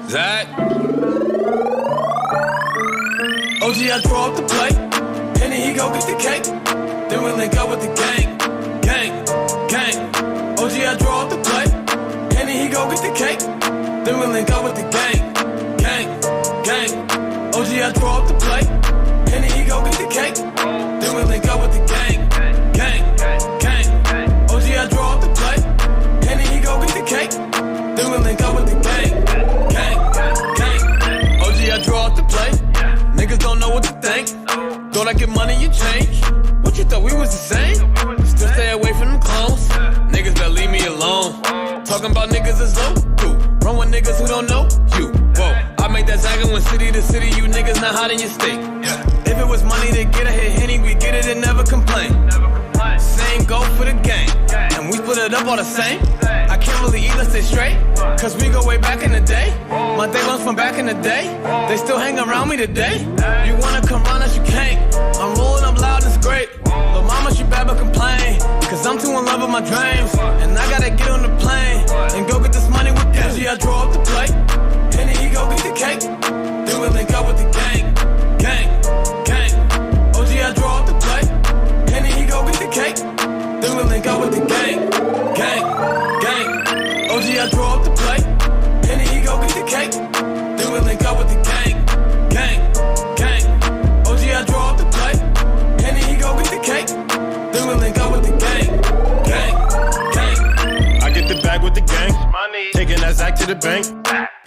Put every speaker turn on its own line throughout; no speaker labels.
Zach. OG, I draw up the plate, and then he go get the cake. Then we link up with the gang, gang, gang. OG, I draw up the plate, and then he go get the cake. Then we link up with the gang, gang, gang. OG, I draw up the plate, and then he go get the cake. Then we link up with the gang, gang, gang. OG, I draw up the plate, and then he go get the cake. Then we link up with the gang, gang, gang. OG, I draw up the plate. Niggas don't know what to think. Thought I get money, you change. What you thought we was the same? Still stay away from them clones. Niggas better leave me alone. Talking about niggas is low. Run with niggas who don't know you. Whoa, I make that zagging when city to city. You niggas not hot in your state. If it was money to get a hit Henny, we get it and never complain. Same go for the gang, and we split it up all the same. I can't really eat, let's stay straight, cause we go way back in the day. My day ones from back in the day, they still hang around me today. You wanna come round us, you can't. I'm rolling up loud, it's great. But mama, she bad but complain, cause I'm too in love with my dreams. And I gotta get on the plane, and go get this money with Dizzy. I draw up the plate, and then he go get the cake. Then we link up with the gang, gang, gang. OG, I draw up the plate, and then he go get the cake. Then we link up with the gang, gang, gang. OG, I draw up the plate, and then he go get the cake. Then we link up with the gang, gang, gang. OG, I draw up the plate, and then he go get the cake. Then we link up with the gang, gang, gang.
I get the bag with the gang, taking that Zach to the bank.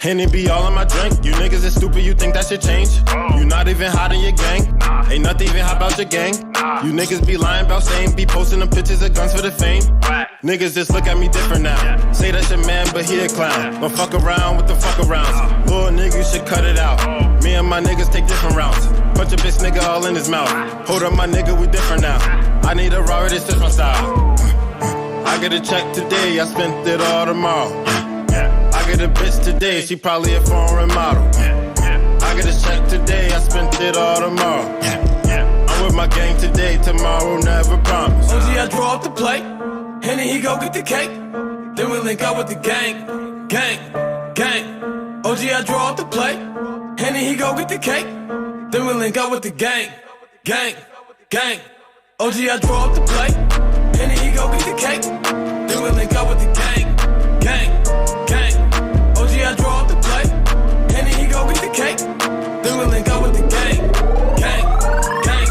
Henny be all in my drink. You niggas is stupid, you think that should change? You not even hot in your gang. Ain't nothing even hot about your gang. You niggas be lying about same. Be posting them pictures of guns for the fame. Niggas just look at me different now. Say that's your man, but he a clown. Don't fuck around with the fuck arounds. Little nigga, you should cut it out. Me and my niggas take different routes. Punch a bitch nigga all in his mouth. Hold up my nigga, we different now. I need a Robert, this is my style. I get a check today, I spent it all tomorrow. I get a bitch today, she probably a foreign model. I get a check today, I spent it all tomorrow. I'm with my gang today, tomorrow never promise.
OG, I draw up the plate, and then he go get the cake. Then we link up with the gang, gang, gang. OG, I draw up the plate, and then he go get the cake. Then we link up with the gang, gang, gang. OG, I draw up the plate, and then he go get the cake. Then we link up with the gang, gang, gang. OG, I draw up the plate, and then he go get the cake. Then we link up with the gang, gang, gang.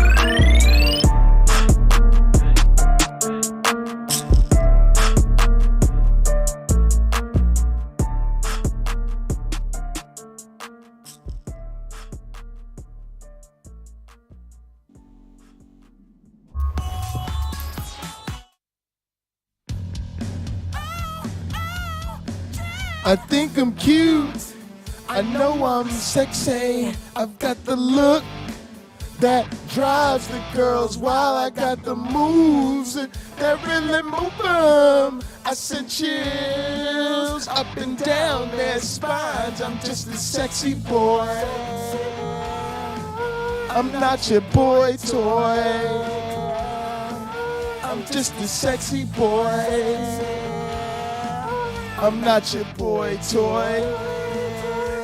I think I'm cute, I know I'm sexy. I've got the look that drives the girls, while I got the moves that really move them. I send chills up and down their spines. I'm just a sexy boy, I'm not your boy toy. I'm just a sexy boy, I'm not your boy toy.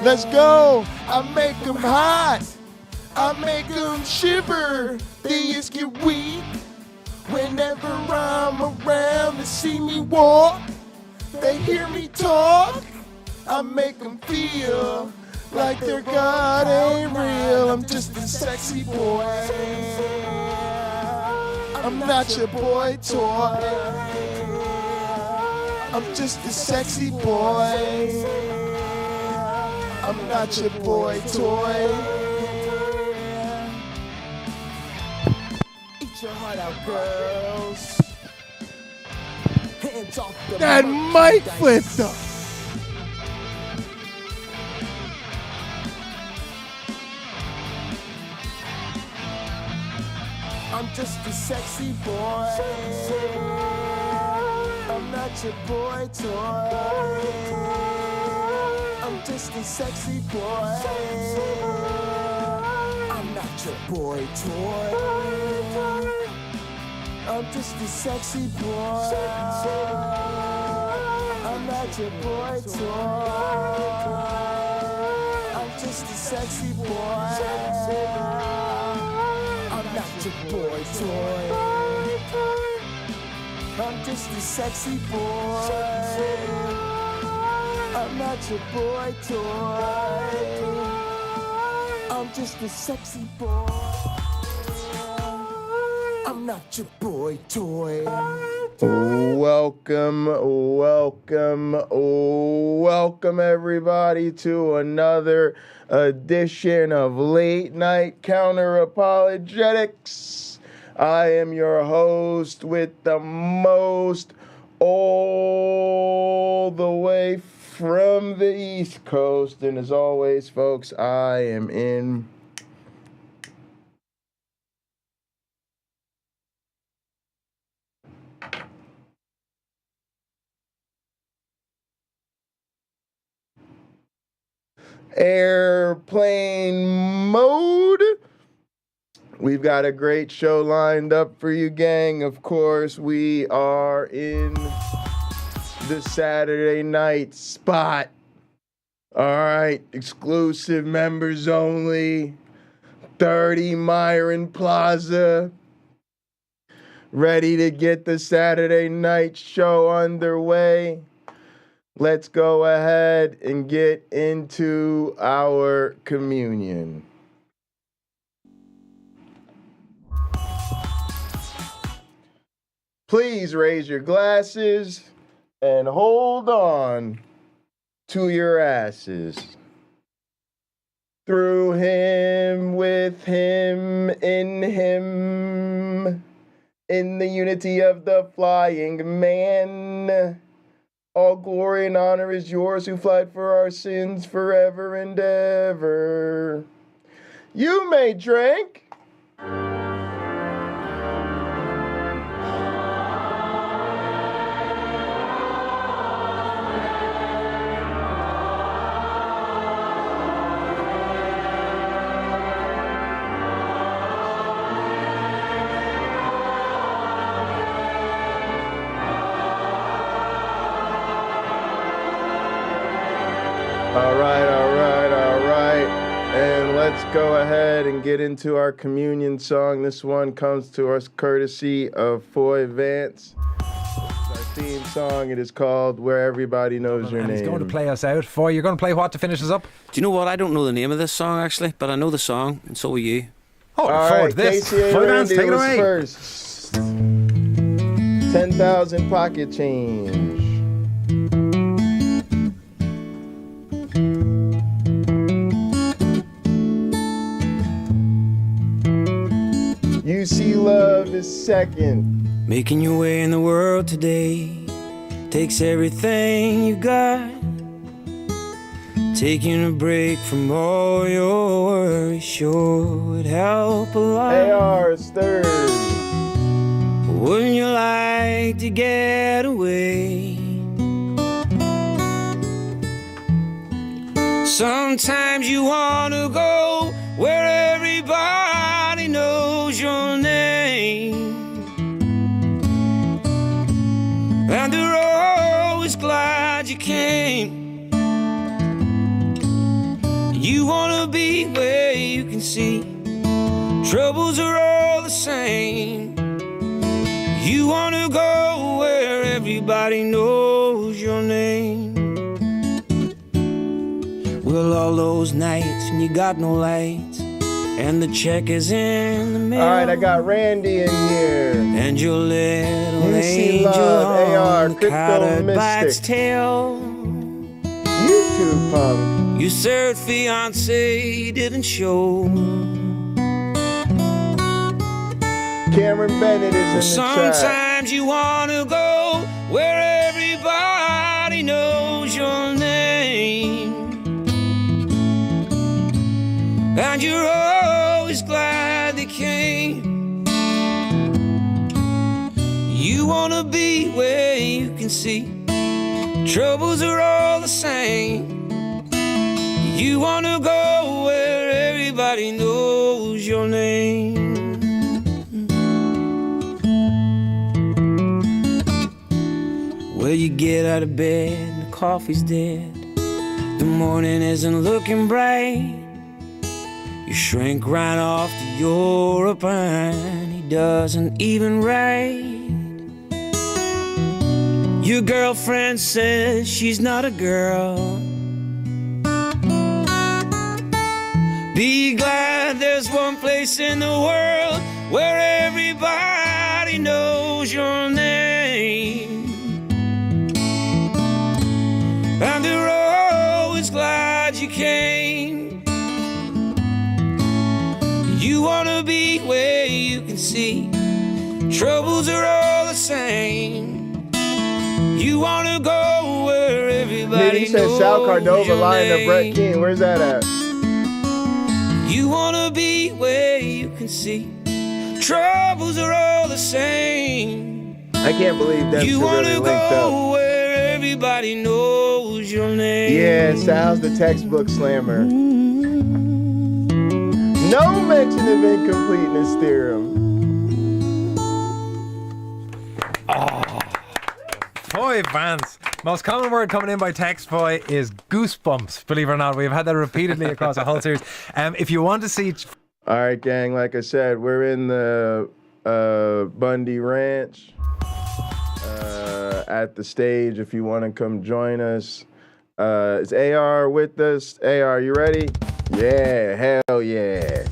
Let's go. I make them hot, I make them shiver. They just get weak whenever I'm around. They see me walk, they hear me talk. I make them feel like their God ain't real. I'm just a sexy boy, I'm not your boy toy. I'm just a sexy boy, I'm not your boy toy. Eat your heart out, girls. Hands off the that mic flipped up. I'm just a sexy boy, I'm not your boy toy. I'm just a sexy boy, I'm not your boy toy. I'm just a sexy boy, I'm not your boy toy. sexy boy. I'm not your boy toy. I'm just a sexy boy. I'm not your boy toy. I'm just a sexy boy. I'm not your boy toy. Welcome everybody to another edition of Late Night Counter Apologetics. I am your host with the most, all the way from the East Coast, and as always, folks, I am in airplane mode. We've got a great show lined up for you, gang. Of course, we are in the Saturday night spot. All right, exclusive members only. 30 Myron Plaza. Ready to get the Saturday night show underway. Let's go ahead and get into our communion. Please raise your glasses and hold on to your asses. Through him, with him, in the unity of the flying man. All glory and honor is yours who fled for our sins forever and ever. You may drink. All right. And let's go ahead and get into our communion song. This one comes to us courtesy of Foy Vance. This is our theme song. It is called Where Everybody Knows Your Name.
He's going to play us out. Foy, you're going to play what to finish us up?
Do you know what? I don't know the name of this song, actually, but I know the song, and so will you.
Oh, look forward to this.
KCA
Vance,
Randy
take it
was
away.
first. 10,000 pocket change. You see love is second.
Making your way in the world today takes everything you got. Taking a break from all your worries sure would help a lot.
AR is third.
Wouldn't you like to get away? Sometimes you want to go where everybody knows your name, and they're always glad you came. You wanna be where you can see troubles are all the same. You wanna go where everybody knows your name. Well, all those nights when you got no lights and the check is in the mail.
All right, I got Randy in here.
And your little
You see
angel
love, AR,
on the
Crypto
cowed by its
Mystic.
tail.
YouTube punk.
Your third fiance didn't show.
Cameron Bennett is in the chat.
Sometimes you wanna go where everybody knows your name, and you're always glad they came. You wanna be where you can see troubles are all the same. You wanna go where everybody knows your name. Well, you get out of bed and the coffee's dead. The morning isn't looking bright. You shrink right off to Europe and he doesn't even write. Your girlfriend says she's not a girl. Be glad there's one place in the world where everybody knows your name. And they're always glad you came. You wanna be where you can see troubles are all the same. You wanna go where everybody
He said
knows
Sal Cardova
your
lying to Brett
name.
King. Where's that at?
You wanna be where you can see troubles are all the same.
I can't believe that's
You
really
wanna
linked
go
up.
where everybody knows your name.
Yeah, Sal's the textbook slammer. No mention of incompleteness theorem.
Boy, Vance. Most common word coming in by text, boy, is goosebumps. Believe it or not, we've had that repeatedly across the whole series. If you want to see...
All right, gang, like I said, we're in the Bundy Ranch at the stage if you want to come join us. Is AR with us? AR, you ready? Yeah, hell yeah.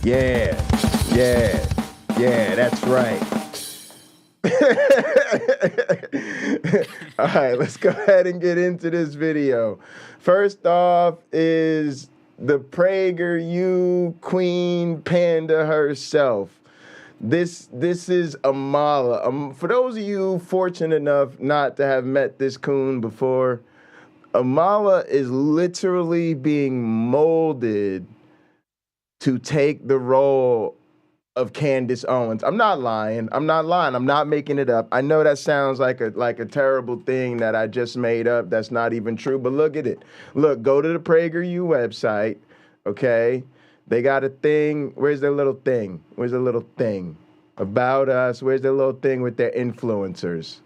Yeah, that's right. All right, let's go ahead and get into this video. First off is the PragerU queen panda herself. This is Amala. For those of you fortunate enough not to have met this coon before, Amala is literally being molded to take the role of Candace Owens. I'm not lying. I'm not making it up. I know that sounds like a terrible thing that I just made up. That's not even true. But look at it. Look, go to the PragerU website. Okay, they got a thing. Where's their little thing? Where's the little thing about us? Where's their little thing with their influencers?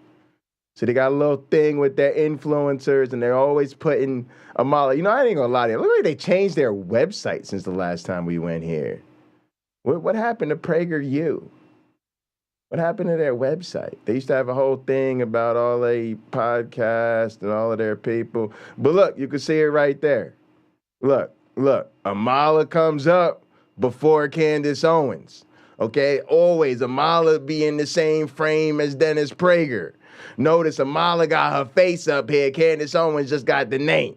So they got a little thing with their influencers, and they're always putting Amala. You know, I ain't gonna lie to you. Look like they changed their website since the last time we went here. What happened to PragerU? What happened to their website? They used to have a whole thing about all their podcasts and all of their people. But look, you can see it right there. Look, Amala comes up before Candace Owens. Okay, always Amala be in the same frame as Dennis Prager. Notice Amala got her face up here. Candace Owens just got the name.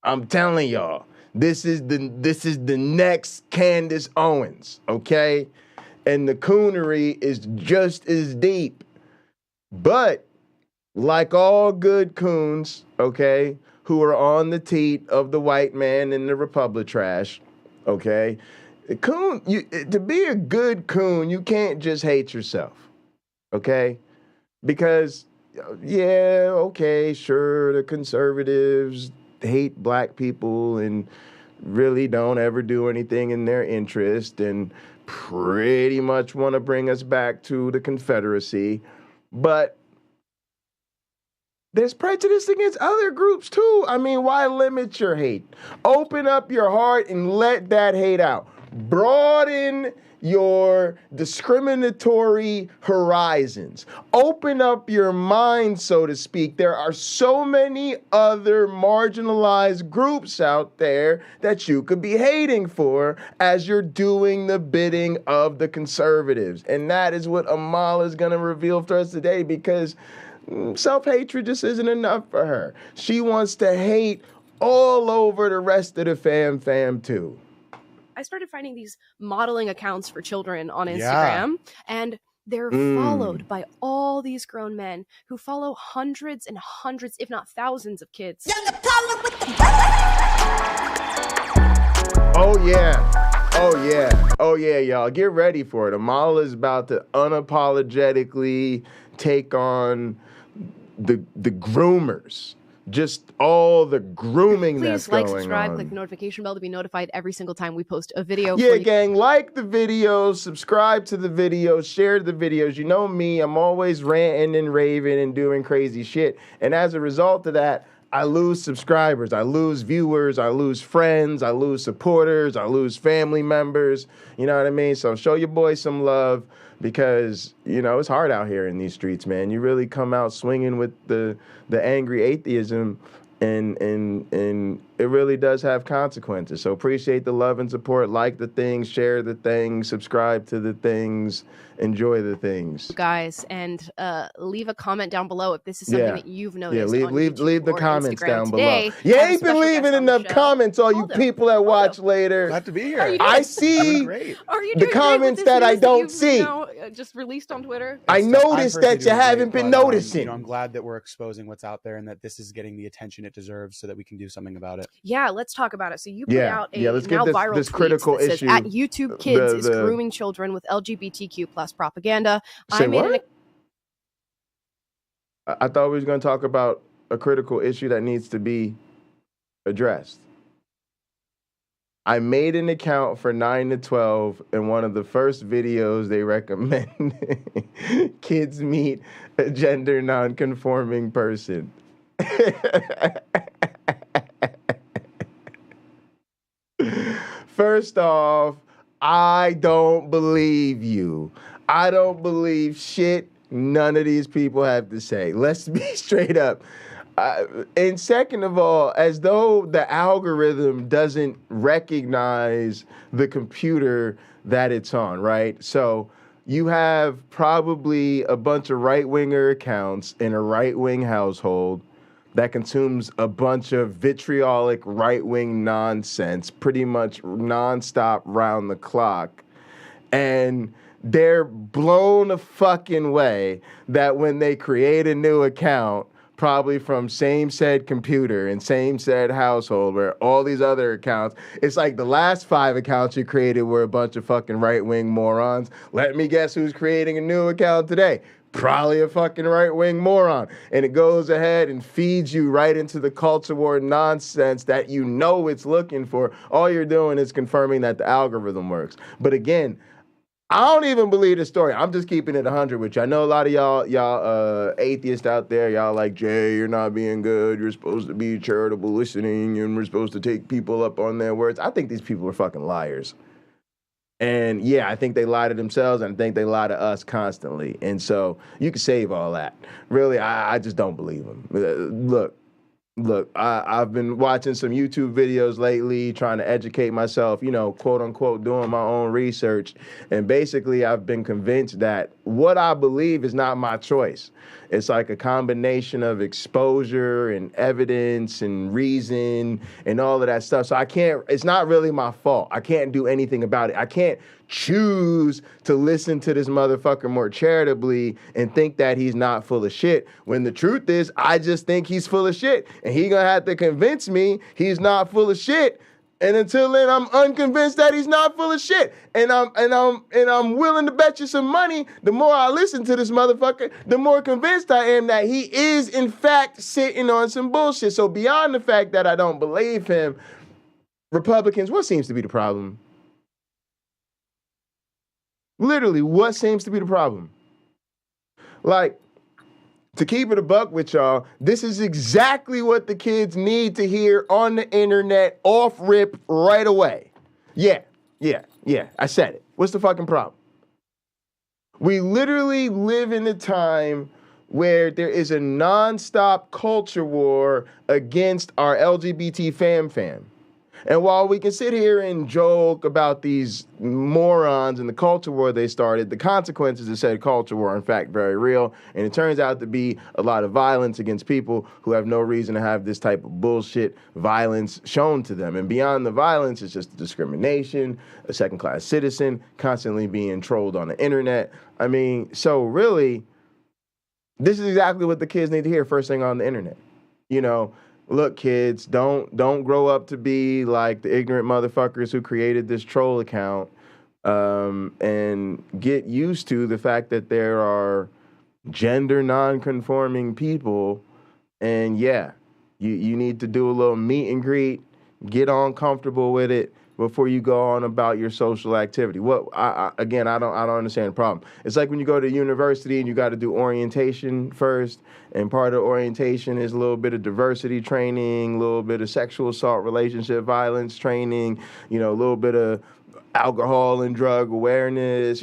I'm telling y'all. This is the next Candace Owens, okay? And the coonery is just as deep. But like all good coons, okay, who are on the teat of the white man and the Republic trash, okay? To be a good coon, you can't just hate yourself, okay? Because, yeah, okay, sure, the conservatives hate black people and really don't ever do anything in their interest and pretty much want to bring us back to the Confederacy. But there's prejudice against other groups too. I mean, why limit your hate? Open up your heart and let that hate out. Broaden your discriminatory horizons. Open up your mind, so to speak. There are so many other marginalized groups out there that you could be hating for as you're doing the bidding of the conservatives. And that is what Amala is going to reveal for us today, because self-hatred just isn't enough for her. She wants to hate all over the rest of the fam too.
I started finding these modeling accounts for children on Instagram, and they're followed by all these grown men who follow hundreds and hundreds, if not thousands, of kids.
Oh yeah, y'all. Get ready for it. Amala is about to unapologetically take on the groomers. Just all the grooming that's going on.
Please like, subscribe, click the notification bell to be notified every single time we post a video.
Yeah, gang, like the videos, subscribe to the videos, share the videos. You know me, I'm always ranting and raving and doing crazy shit. And as a result of that, I lose subscribers, I lose viewers, I lose friends, I lose supporters, I lose family members. You know what I mean? So show your boy some love because, you know, it's hard out here in these streets, man. You really come out swinging with the angry atheism and it really does have consequences. So appreciate the love and support. Like the things, share the things, subscribe to the things, enjoy the things.
Guys, and leave a comment down below if this is something that you've noticed.
Yeah,
on
leave
YouTube
the
or
comments
Instagram.
down
Today,
below. You ain't been leaving enough comments, all you
Aldo.
people that watch later.
Glad to be here.
I see
Great.
Are you
the
doing great
comments
with this
that I
news
don't
you've
see.
Now, just released on Twitter?
I
I'm
noticed
personally
that you
doing
haven't
great,
been
but,
noticing.
You know, I'm glad that we're exposing what's out there and that this is getting the attention it deserves so that we can do something about it.
Yeah, let's talk about it. So you put out a
let's
now
get
viral
this
tweet
critical
that says,
issue.
"At YouTube, kids is
the-
grooming children with LGBTQ plus propaganda."
Say
I made
what? I thought we was going to talk about a critical issue that needs to be addressed. I made an account for 9 to 12, and one of the first videos they recommend kids meet a gender non-conforming person. First off, I don't believe you. I don't believe shit none of these people have to say. Let's be straight up. And second of all, as though the algorithm doesn't recognize the computer that it's on, right? So you have probably a bunch of right-winger accounts in a right-wing household that consumes a bunch of vitriolic right-wing nonsense, pretty much nonstop round the clock. And they're blown a fucking way that when they create a new account, probably from same said computer and same said household where all these other accounts, it's like the last 5 accounts you created were a bunch of fucking right-wing morons. Let me guess who's creating a new account today. Probably a fucking right-wing moron. And it goes ahead and feeds you right into the culture war nonsense that you know it's looking for. All you're doing is confirming that the algorithm works. But again, I don't even believe the story. I'm just keeping it 100 with you. I know a lot of y'all atheists out there. Y'all like, Jay, you're not being good. You're supposed to be charitable listening, and we're supposed to take people up on their words. I think these people are fucking liars. And yeah, I think they lie to themselves, and I think they lie to us constantly. And so you can save all that. Really, I just don't believe them. Look, I've been watching some YouTube videos lately, trying to educate myself, you know, quote unquote, doing my own research. And basically, I've been convinced that what I believe is not my choice. It's like a combination of exposure and evidence and reason and all of that stuff. So it's not really my fault. I can't do anything about it. I can't choose to listen to this motherfucker more charitably and think that he's not full of shit, when the truth is I just think he's full of shit, and he gonna have to convince me he's not full of shit. And until then, I'm unconvinced that he's not full of shit. And I'm willing to bet you some money. The more I listen to this motherfucker, the more convinced I am that he is in fact sitting on some bullshit. So beyond the fact that I don't believe him, Republicans, what seems to be the problem? Literally, what seems to be the problem? Like, to keep it a buck with y'all, this is exactly what the kids need to hear on the internet, off rip, right away. Yeah, I said it. What's the fucking problem? We literally live in a time where there is a nonstop culture war against our LGBT fam. And while we can sit here and joke about these morons and the culture war they started, the consequences of said culture war are in fact very real. And it turns out to be a lot of violence against people who have no reason to have this type of bullshit violence shown to them. And beyond the violence, it's just discrimination, a second-class citizen, constantly being trolled on the internet. I mean, so really, this is exactly what the kids need to hear first thing on the internet. You know, look, kids, don't grow up to be like the ignorant motherfuckers who created this troll account, and get used to the fact that there are gender non-conforming people. And yeah, you need to do a little meet and greet, get on comfortable with it, before you go on about your social activity. What again, I don't understand the problem. It's like when you go to university and you got to do orientation first, and part of orientation is a little bit of diversity training, a little bit of sexual assault, relationship violence training, a little bit of alcohol and drug awareness,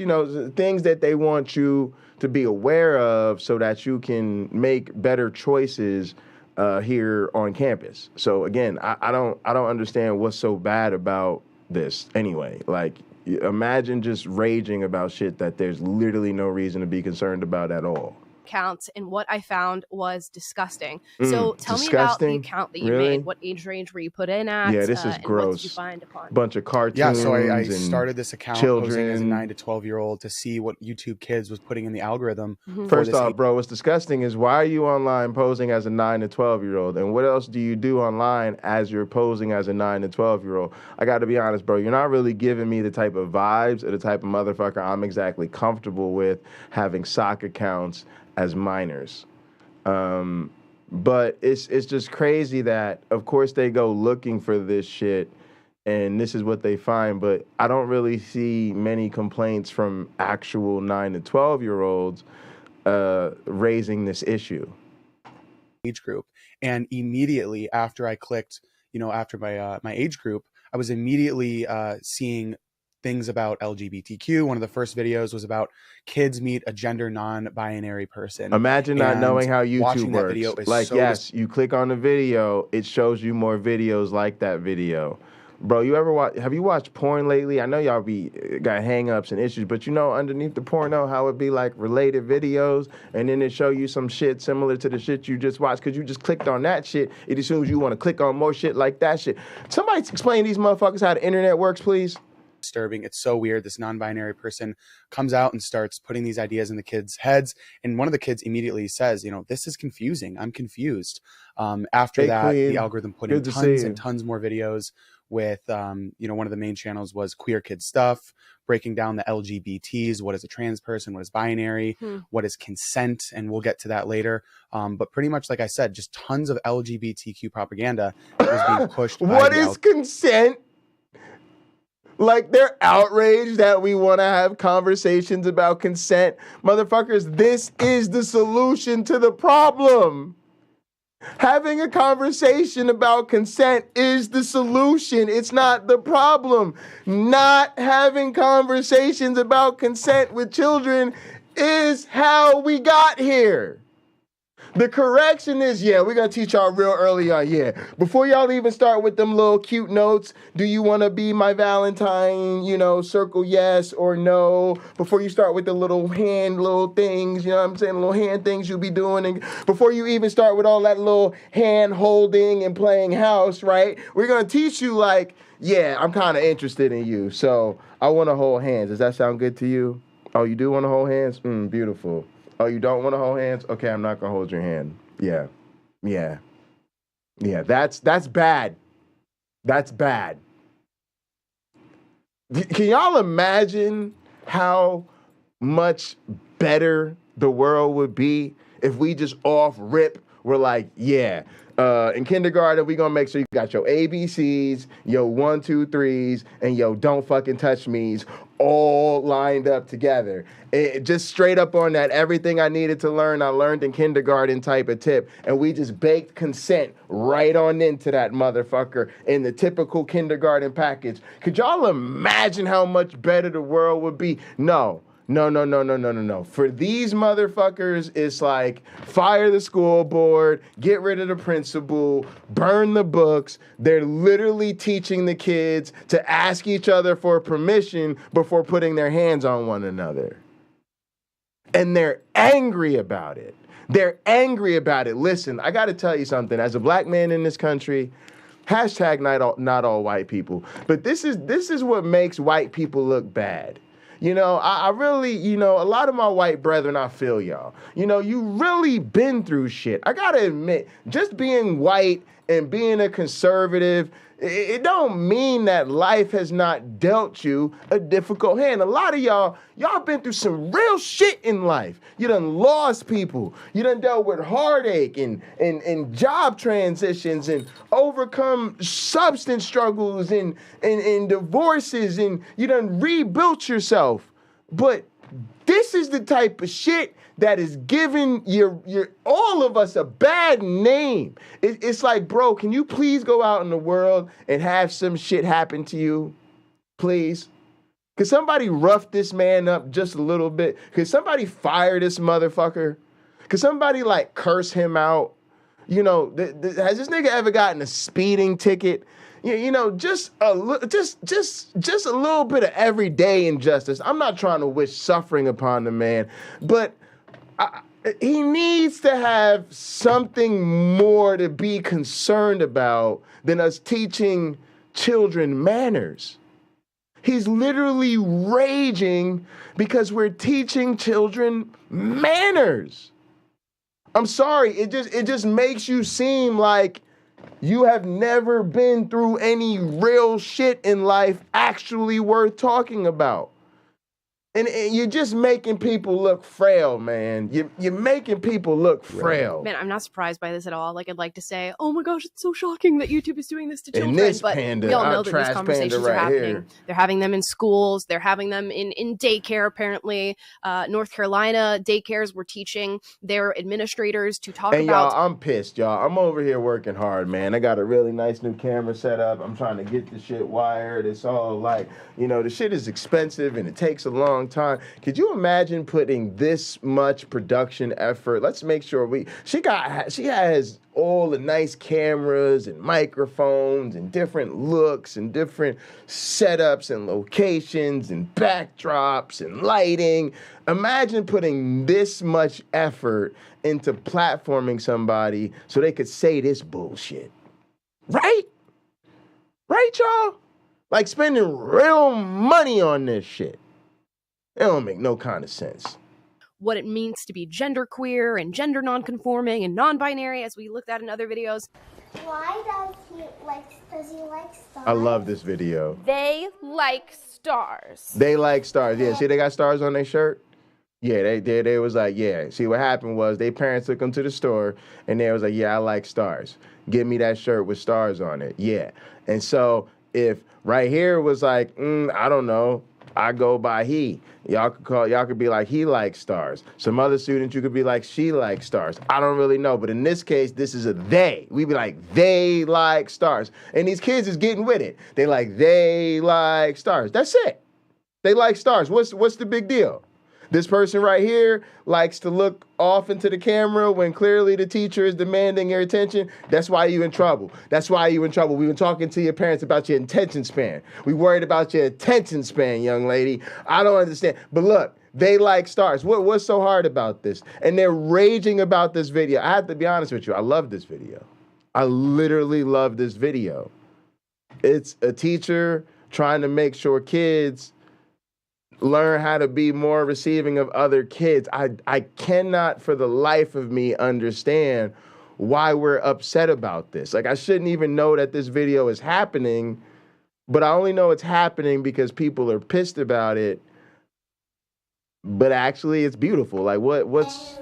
things that they want you to be aware of so that you can make better choices here on campus. So again, I don't understand what's so bad about this anyway. Like, imagine just raging about shit that there's literally no reason to be concerned about at all.
Accounts, and what I found was disgusting. So tell me about the account that you made. What age range were you put in at?
Yeah, this is gross.
What did you find upon?
Bunch of cartoons.
Yeah, so I started this account posing as a 9 to 12-year-old to see what YouTube Kids was putting in the algorithm.
First off, bro, what's disgusting is why are you online posing as a 9 to 12-year-old? And what else do you do online as you're posing as a 9 to 12-year-old? I got to be honest, bro, you're not really giving me the type of vibes or the type of motherfucker I'm exactly comfortable with having sock accounts as minors. But it's just crazy that, of course, they go looking for this shit and this is what they find, but I don't really see many complaints from actual 9 to 12-year-olds raising this issue.
Age group. And immediately after I clicked, after my age group, I was immediately seeing things about LGBTQ. One of the first videos was about kids meet a gender non-binary person.
Imagine not knowing how YouTube works. Like, yes, you click on the video, it shows you more videos like that video. Bro, have you watched porn lately? I know y'all got hang-ups and issues, but underneath the porno, how it be like related videos, and then it show you some shit similar to the shit you just watched, because you just clicked on that shit. It assumes you want to click on more shit like that shit. Somebody explain these motherfuckers how the internet works, please.
Disturbing. It's so weird. This non-binary person comes out and starts putting these ideas in the kids' heads, and one of the kids immediately says, this is confusing. I'm confused. After that, the algorithm put in tons and tons more videos with, one of the main channels was Queer Kid Stuff, breaking down the LGBTs, what is a trans person, what is binary, what is consent, and we'll get to that later. But pretty much, like I said, just tons of LGBTQ propaganda that was being pushed.
What is consent? Like, they're outraged that we want to have conversations about consent. Motherfuckers, this is the solution to the problem. Having a conversation about consent is the solution. It's not the problem. Not having conversations about consent with children is how we got here. The correction is, we're going to teach y'all real early on, Before y'all even start with them little cute notes, do you want to be my Valentine, circle yes or no. Before you start with the little things, little hand things you'll be doing. And before you even start with all that little hand holding and playing house, right? We're going to teach you like, I'm kind of interested in you, so I want to hold hands. Does that sound good to you? Oh, you do want to hold hands? Beautiful. Oh, you don't want to hold hands? Okay, I'm not going to hold your hand. Yeah, that's bad. That's bad. Can y'all imagine how much better the world would be if we just off rip were like, in kindergarten, we're going to make sure you got your ABCs, your 1, 2, 3s, and your don't fucking touch me's all lined up together. Just straight up on that, everything I needed to learn, I learned in kindergarten type of tip. And we just baked consent right on into that motherfucker in the typical kindergarten package. Could y'all imagine how much better the world would be? No. For these motherfuckers, it's like fire the school board, get rid of the principal, burn the books. They're literally teaching the kids to ask each other for permission before putting their hands on one another. And they're angry about it. Listen, I got to tell you something. As a black man in this country, hashtag not all white people, but this is what makes white people look bad. I really, a lot of my white brethren, I feel y'all. You really been through shit. I gotta admit, just being white and being a conservative, it don't mean that life has not dealt you a difficult hand. A lot of y'all been through some real shit in life. You done lost people. You done dealt with heartache and job transitions and overcome substance struggles and divorces, and you done rebuilt yourself. But this is the type of shit that is giving all of us a bad name. It's like, bro, can you please go out in the world and have some shit happen to you? Please? Could somebody rough this man up just a little bit? Could somebody fire this motherfucker? Could somebody like curse him out? You know, has this nigga ever gotten a speeding ticket? You know, just a little bit of everyday injustice. I'm not trying to wish suffering upon the man, but he needs to have something more to be concerned about than us teaching children manners. He's literally raging because we're teaching children manners. I'm sorry, it just makes you seem like you have never been through any real shit in life actually worth talking about. And you're just making people look frail, man. You're making people look frail.
Man, I'm not surprised by this at all. Like, I'd like to say, oh my gosh, it's so shocking that YouTube is doing this to children. But we all know that these conversations are happening. Here. They're having them in schools. They're having them in daycare, apparently. North Carolina daycares were teaching their administrators to talk about...
y'all, I'm pissed, y'all. I'm over here working hard, man. I got a really nice new camera set up. I'm trying to get the shit wired. It's all like, you know, the shit is expensive and it takes a long time. Could you imagine putting this much production effort? Let's make sure she has all the nice cameras and microphones and different looks and different setups and locations and backdrops and lighting. Imagine putting this much effort into platforming somebody so they could say this bullshit. Right? Right, y'all? Like spending real money on this shit. It don't make no kind of sense.
What it means to be genderqueer and gender nonconforming and non-binary, as we looked at in other videos.
Why does he like stars?
I love this video.
They like stars.
They like stars. Yeah, see they got stars on their shirt? Yeah, they was like, yeah. See, what happened was their parents took them to the store and they was like, yeah, I like stars. Give me that shirt with stars on it. Yeah. And so if right here was like, I don't know, I go by he. Y'all could be like, he likes stars. Some other students, you could be like, she likes stars. I don't really know. But in this case, this is a they. We be like, they like stars. And these kids is getting with it. They like stars. That's it. They like stars. What's the big deal? This person right here likes to look off into the camera when clearly the teacher is demanding your attention. That's why you in trouble. We've been talking to your parents about your attention span. We worried about your attention span, young lady. I don't understand. But look, they like stars. What's so hard about this? And they're raging about this video. I have to be honest with you. I love this video. I literally love this video. It's a teacher trying to make sure kids learn how to be more receiving of other kids. I cannot for the life of me understand why we're upset about this. Like, I shouldn't even know that this video is happening, but I only know it's happening because people are pissed about it. But actually, it's beautiful. Like, what's...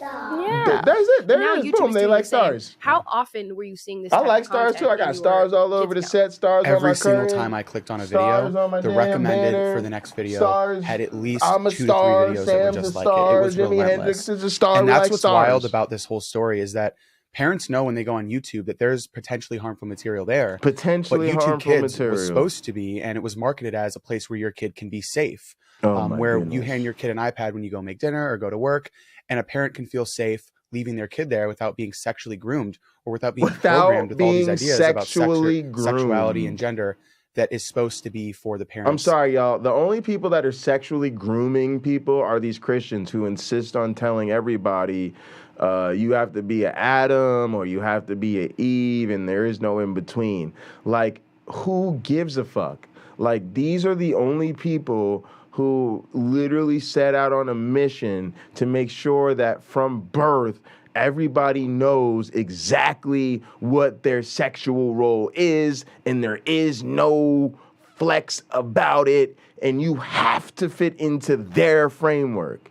Yeah.
That's it. There it is. Boom, they like stars.
How often were you seeing this?
I like stars too. I got stars all over the set. Stars on my
Every single
curtain.
time I clicked on a video, the recommended
banner.
for the next video
Stars.
had at least
I'm a
2 to 3
star.
videos that
Sam's
were just
a
like
star.
it. It was
Jimi
relentless.
Hendrix is a star.
And
We
that's
like
what's
stars.
wild about this whole story is that parents know when they go on YouTube that there's potentially harmful material there.
Potentially
but YouTube
harmful
Kids
material.
was supposed to be, and it was marketed as a place where your kid can be safe.
Oh,
where
goodness.
you hand your kid an iPad when you go make dinner or go to work, and a parent can feel safe leaving their kid there without being sexually groomed or without being programmed with all these ideas about sexuality and gender that is supposed to be for the parents.
I'm sorry, y'all. The only people that are sexually grooming people are these Christians who insist on telling everybody you have to be an Adam or you have to be an Eve and there is no in between. Like, who gives a fuck? Like, these are the only people who literally set out on a mission to make sure that from birth,
everybody knows exactly what their sexual role is, and there is no flex about it, and you have to fit into their framework.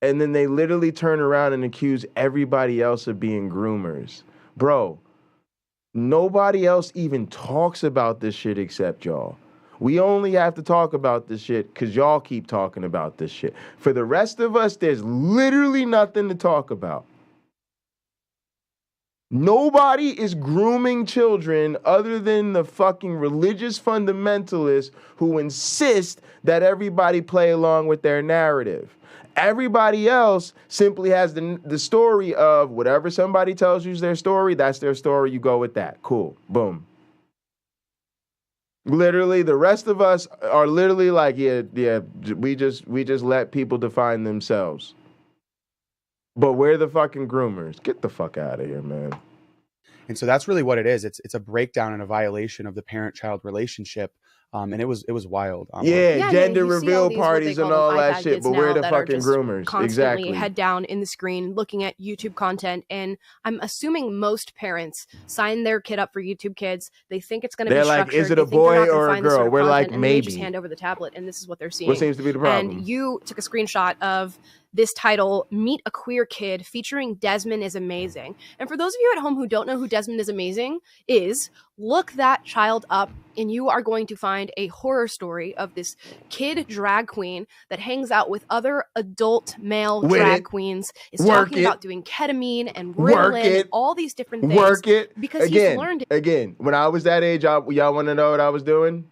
And then they literally turn around and accuse everybody else of being groomers. Bro, nobody else even talks about this shit except y'all. We only have to talk about this shit because y'all keep talking about this shit. For the rest of us, there's literally nothing to talk about. Nobody is grooming children other than the fucking religious fundamentalists who insist that everybody play along with their narrative. Everybody else simply has the story of whatever somebody tells you is their story, that's their story, you go with that. Cool. Boom. Literally, the rest of us are literally like, yeah, we just let people define themselves. But we're the fucking groomers. Get the fuck out of here, man.
And so that's really what it is. It's a breakdown and a violation of the parent-child relationship. And it was wild.
Gender reveal parties and all that shit, but we're the fucking groomers.
Constantly
Exactly.
head down in the screen looking at YouTube content, and I'm assuming most parents sign their kid up for YouTube Kids. They think it's going to be structured.
They're like, is it a boy or a girl? We're like,
and
maybe.
they just hand over the tablet, and this is what they're seeing.
What seems to be the problem?
And you took a screenshot of this title, Meet a Queer Kid, featuring Desmond is Amazing. And for those of you at home who don't know who Desmond is Amazing is, look that child up, and you are going to find a horror story of this kid drag queen that hangs out with other adult male drag queens, is talking about doing ketamine and Ritalin, and all these different things. Because he's learned it.
Again, when I was that age, y'all want to know what I was doing?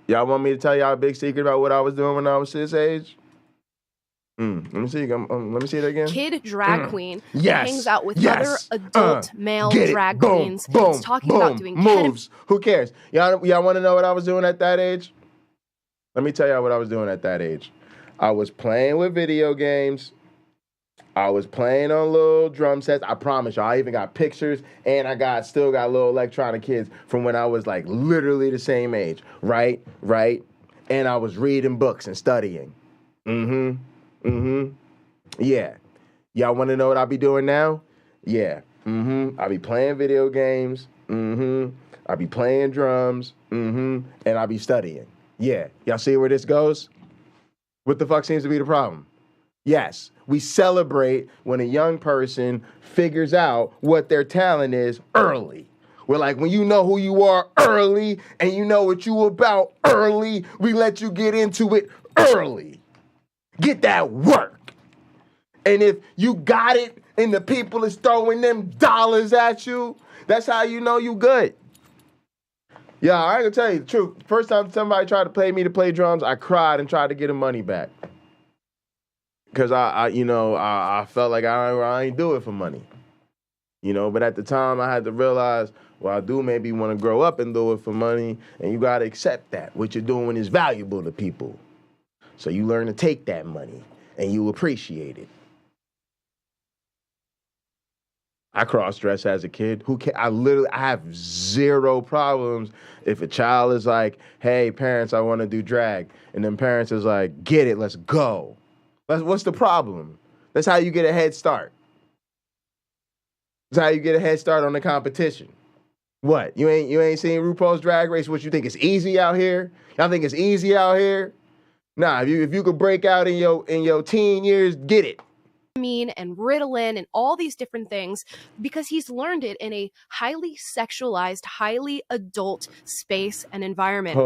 Y'all want me to tell y'all a big secret about what I was doing when I was this age? Let me see. Let me see it again.
Kid drag queen
yes.
hangs out with
yes.
other adult male drag queens. It's talking about doing
moves. Who cares? Y'all want to know what I was doing at that age? Let me tell y'all what I was doing at that age. I was playing with video games. I was playing on little drum sets. I promise y'all, I even got pictures, and I still got little electronic kids from when I was like literally the same age. Right. And I was reading books and studying. Yeah. Y'all want to know what I be doing now? Yeah. I be playing video games. I be playing drums. And I be studying. Yeah. Y'all see where this goes? What the fuck seems to be the problem? Yes. We celebrate when a young person figures out what their talent is early. We're like, when you know who you are early and you know what you about early, we let you get into it early. Get that work. And if you got it and the people is throwing them dollars at you, that's how you know you good. Yeah, I ain't gonna tell you the truth. First time somebody tried to pay me to play drums, I cried and tried to get the money back. Because I felt like I ain't do it for money. But at the time I had to realize, well, I do maybe want to grow up and do it for money, and you gotta accept that. What you're doing is valuable to people. So you learn to take that money, and you appreciate it. I cross-dress as a kid. I have zero problems if a child is like, hey, parents, I want to do drag. And then parents is like, get it, let's go. What's the problem? That's how you get a head start. That's how you get a head start on the competition. What? You ain't seen RuPaul's Drag Race? What, you think it's easy out here? Y'all think it's easy out here? Nah, if you could break out in your teen years, get it.
And Ritalin and all these different things, because he's learned it in a highly sexualized, highly adult space and environment.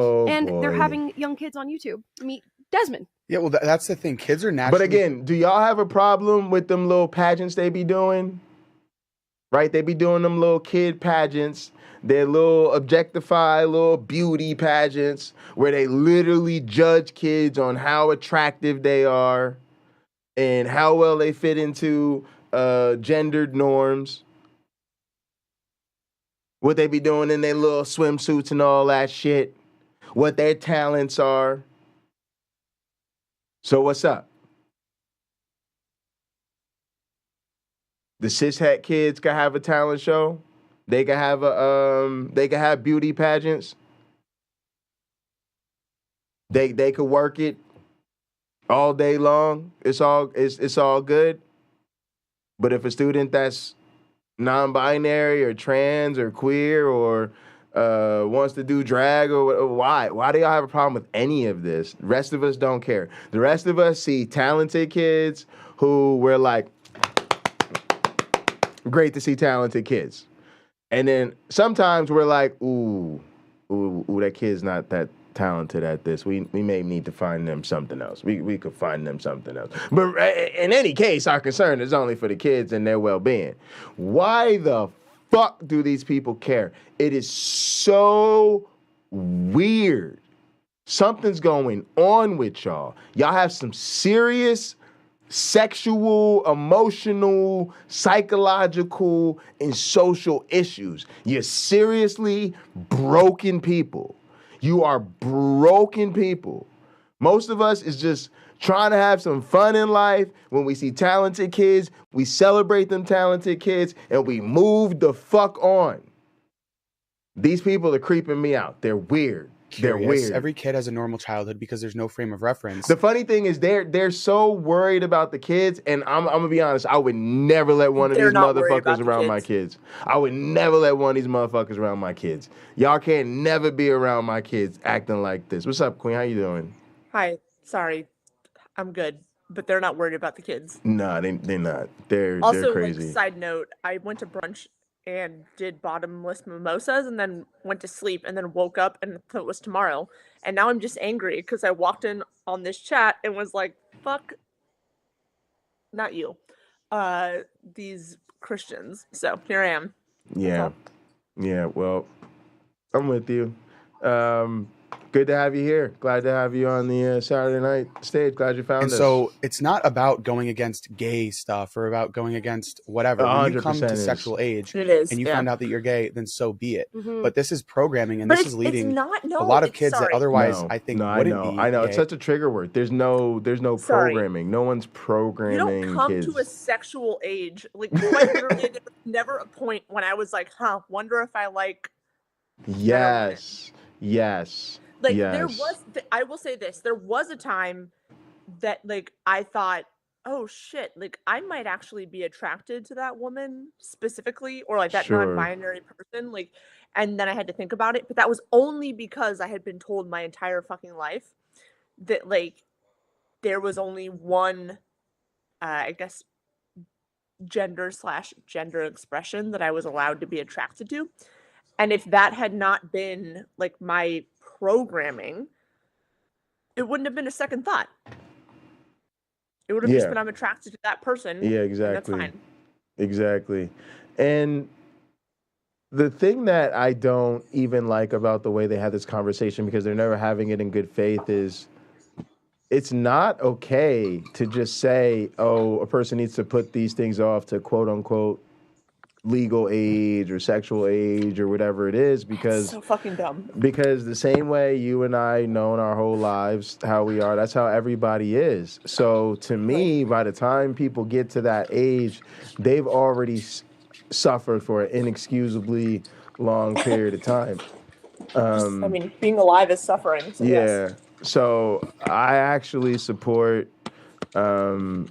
They're having young kids on YouTube meet Desmond.
Yeah, well, that's the thing. Kids are naturally...
But again, do y'all have a problem with them little pageants they be doing? Right? They be doing them little kid pageants. They're little objectified, little beauty pageants where they literally judge kids on how attractive they are and how well they fit into gendered norms. What they be doing in their little swimsuits and all that shit. What their talents are. So what's up? The cishet kids can have a talent show. They can have beauty pageants. They could work it all day long. It's all good. But if a student that's non-binary or trans or queer or wants to do drag or why do y'all have a problem with any of this? The rest of us don't care. The rest of us see talented kids who we're like, great to see talented kids. And then sometimes we're like, ooh, that kid's not that talented at this. We may need to find them something else. We could find them something else. But in any case, our concern is only for the kids and their well-being. Why the fuck do these people care? It is so weird. Something's going on with y'all. Y'all have some serious sexual, emotional, psychological, and social issues. You're seriously broken people. You are broken people. Most of us is just trying to have some fun in life. When we see talented kids, we celebrate them talented kids, and we move the fuck on. These people are creeping me out. They're weird. They're weird.
Every kid has a normal childhood because there's no frame of reference.
The funny thing is they're so worried about the kids, and I'm gonna be honest, I would never let one of these motherfuckers around my kids. I would never let one of these motherfuckers around my kids. Y'all can't never be around my kids acting like this. What's up, Queen? How you doing?
Hi. Sorry. I'm good. But they're not worried about the kids.
Nah, they're not. They're crazy.
Like, side note, I went to brunch and did bottomless mimosas and then went to sleep and then woke up and thought it was tomorrow. And now I'm just angry because I walked in on this chat and was like, fuck, not you, these Christians. So here I am.
Yeah. Yeah, well, I'm with you. Good to have you here. Glad to have you on the Saturday night stage. Glad you found us.
So it's not about going against gay stuff or about going against whatever. When you come to sexual age and you find out that you're gay, then so be it. Mm-hmm. But this is programming, and this is leading a lot of kids that otherwise I think wouldn't be.
I know.
Gay.
It's such a trigger word. There's no programming. No one's programming.
You don't come
kids
to a sexual age. Like, literally, there was never a point when I was like, wonder if I like.
Yes.
Like, there was, I will say this, there was a time that, like, I thought, oh, shit, like, I might actually be attracted to that woman specifically, or, like, that non-binary person, like, and then I had to think about it, but that was only because I had been told my entire fucking life that, like, there was only one, I guess, gender expression that I was allowed to be attracted to, and if that had not been, like, my programming, it wouldn't have been a second thought. It would have just been, I'm attracted to that person.
Yeah, exactly.
And that's fine.
Exactly. And the thing that I don't even like about the way they have this conversation, because they're never having it in good faith, is it's not okay to just say, oh, a person needs to put these things off to quote unquote legal age or sexual age or whatever it is, because
that's so fucking dumb.
Because the same way you and I known our whole lives how we are, that's how everybody is. So to me, by the time people get to that age, they've already suffered for an inexcusably long period of time.
I mean, being alive is suffering. So yes.
So I actually support the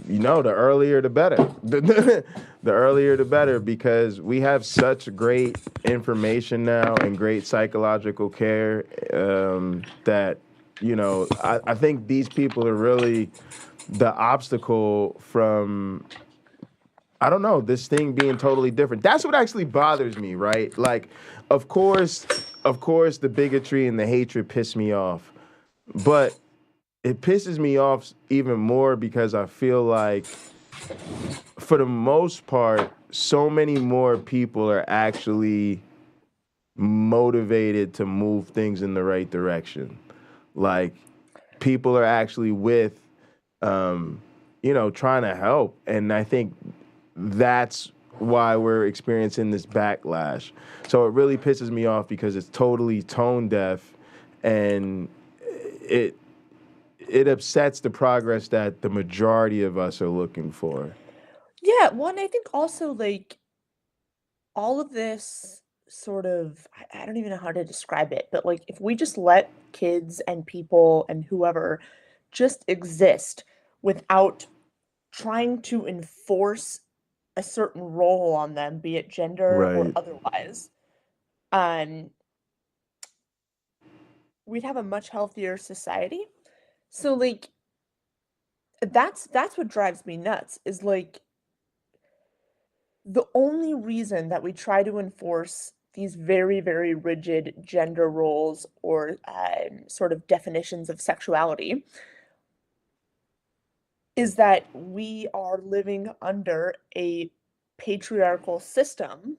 earlier the better. The earlier the better, because we have such great information now and great psychological care that, I think these people are really the obstacle from, I don't know, this thing being totally different. That's what actually bothers me, right? Like, of course, the bigotry and the hatred piss me off, but it pisses me off even more because I feel like, for the most part, so many more people are actually motivated to move things in the right direction. Like, people are actually with, trying to help. And I think that's why we're experiencing this backlash. So it really pisses me off because it's totally tone deaf, and it upsets the progress that the majority of us are looking for.
Yeah, one, I think also, like, all of this sort of, I don't even know how to describe it, but, like, if we just let kids and people and whoever just exist without trying to enforce a certain role on them, be it gender or otherwise, we'd have a much healthier society. So like that's what drives me nuts, is like the only reason that we try to enforce these very, very rigid gender roles or sort of definitions of sexuality is that we are living under a patriarchal system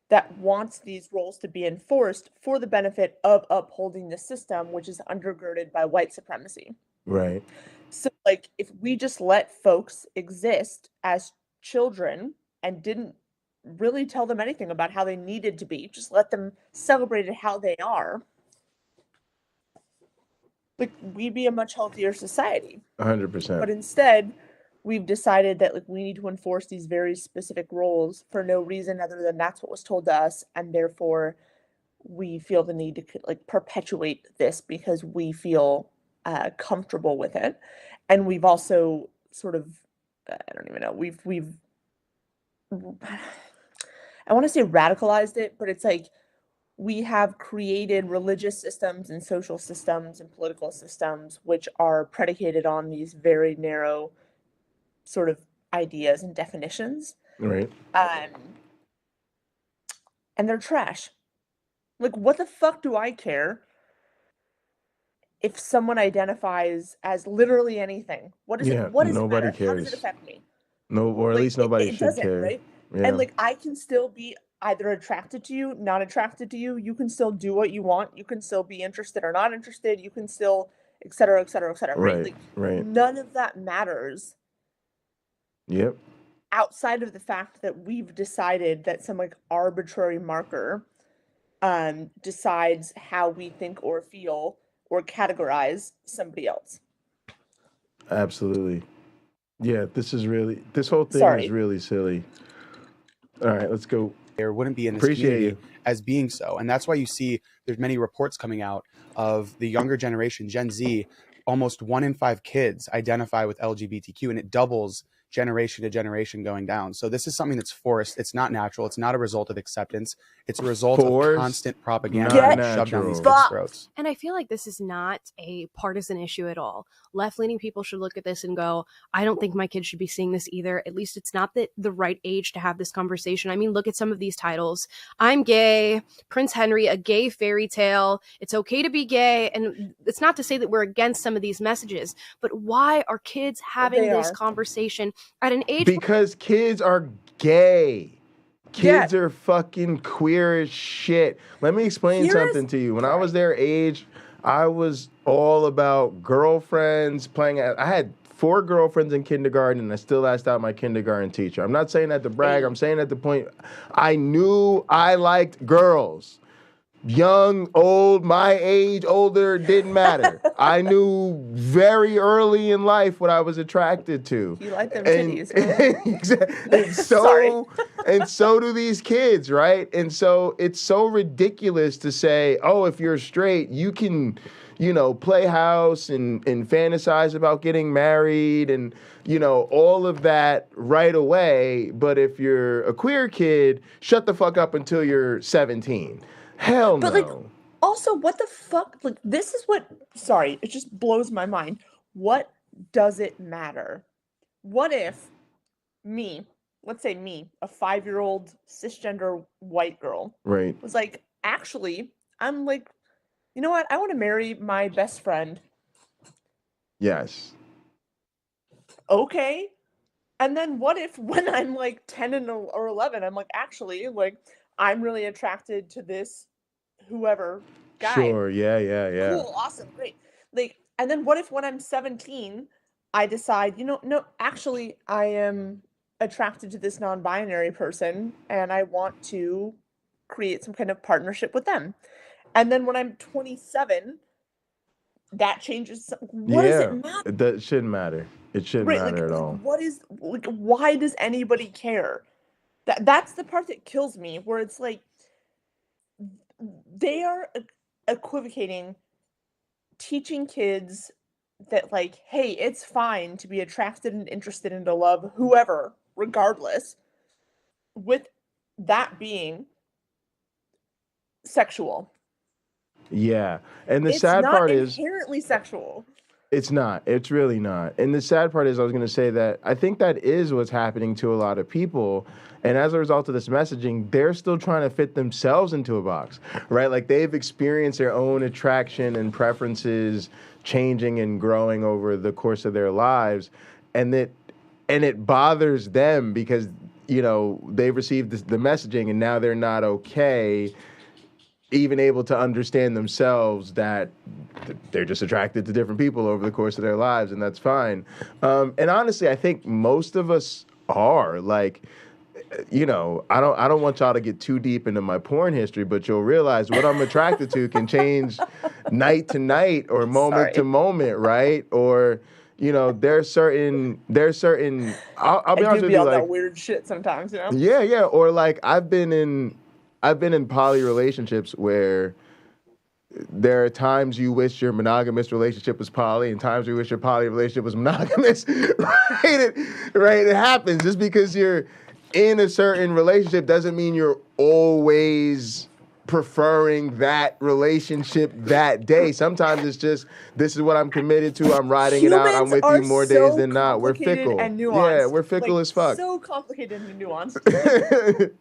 that wants these roles to be enforced for the benefit of upholding the system, which is undergirded by white supremacy.
Right.
So, like, if we just let folks exist as children and didn't really tell them anything about how they needed to be, just let them celebrate how they are, like, we'd be a much healthier society.
100%.
But instead, we've decided that like we need to enforce these very specific roles for no reason other than that's what was told to us, and therefore we feel the need to like perpetuate this because we feel comfortable with it. And we've also sort of I don't even know, we've I want to say radicalized it, but it's like we have created religious systems and social systems and political systems which are predicated on these very narrow sort of ideas and definitions.
Right.
And they're trash. Like, what the fuck do I care if someone identifies as literally anything? What is it? What does
nobody
it matter?
cares.
How does it affect me?
No, or at least nobody should care.
Right?
Yeah.
And like, I can still be either attracted to you, not attracted to you. You can still do what you want. You can still be interested or not interested. You can still, et cetera, et cetera, et cetera. Right. Like,
right.
None of that matters.
Yep.
Outside of the fact that we've decided that some like arbitrary marker decides how we think or feel or categorize somebody else.
Absolutely. Yeah, this whole thing is really silly. All right, let's go.
There wouldn't be in this community as being so. And that's why you see there's many reports coming out of the younger generation, Gen Z. Almost 1 in 5 kids identify with LGBTQ, and it doubles generation to generation going down. So this is something that's forced. It's not natural. It's not a result of acceptance. It's a result of constant propaganda shoved down these kids' throats.
And I feel like this is not a partisan issue at all. Left-leaning people should look at this and go, I don't think my kids should be seeing this either. At least it's not the right age to have this conversation. I mean, look at some of these titles. I'm gay, Prince Henry, a gay fairy tale. It's okay to be gay. And it's not to say that we're against some of these messages, but why are kids having this conversation at an age?
Because kids are gay. Kids are fucking queer as shit. Let me explain something to you. When I was their age, I was all about girlfriends playing. I had 4 girlfriends in kindergarten, and I still asked out my kindergarten teacher. I'm not saying that to brag. I'm saying at the point I knew I liked girls. Young, old, my age, older, didn't matter. I knew very early in life what I was attracted to.
You like them titties.
And so do these kids, right? And so it's so ridiculous to say, oh, if you're straight, you can, play house and fantasize about getting married and, all of that right away. But if you're a queer kid, shut the fuck up until you're 17. Hell no.
But like, also, what the fuck? Like, this is what. Sorry, it just blows my mind. What does it matter? What if let's say me, a 5-year-old cisgender white girl,
right,
was like, actually, I'm like, you know what? I want to marry my best friend.
Yes.
Okay. And then what if when I'm like 10 or 11, I'm like, actually, like, I'm really attracted to this whoever guy.
Sure, yeah.
Cool, awesome, great. Like, and then what if when I'm 17, I decide, no, actually, I am attracted to this non-binary person, and I want to create some kind of partnership with them. And then when I'm 27, that changes. What does it matter?
That shouldn't matter. It shouldn't matter at all.
What is why does anybody care? That's the part that kills me, where it's like they are equivocating teaching kids that like, hey, it's fine to be attracted and interested and to love whoever, regardless, with that being sexual.
Yeah. And the
It's
sad
not
part is
inherently sexual.
it's not. It's really not. And the sad part is I was going to say that I think that is what's happening to a lot of people. And as a result of this messaging, they're still trying to fit themselves into a box, right? Like they've experienced their own attraction and preferences changing and growing over the course of their lives. And it bothers them because, you know, they've received the messaging and now they're not okay even able to understand themselves that they're just attracted to different people over the course of their lives, and that's fine. And honestly, I think most of us are. Like, you know, I don't want y'all to get too deep into my porn history, but you'll realize what I'm attracted to can change night to night or moment to moment, right? Or, you know, there's certain. I'll be honest with you,
all
like
that weird shit sometimes, you know.
Yeah. Or like I've been in poly relationships where there are times you wish your monogamous relationship was poly and times you wish your poly relationship was monogamous. Right? It happens. Just because you're in a certain relationship doesn't mean you're always preferring that relationship that day. Sometimes it's just, this is what I'm committed to. I'm riding it out. I'm with you more days than not. We're fickle.
And nuanced.
Yeah, we're fickle
like,
as fuck.
So complicated and nuanced.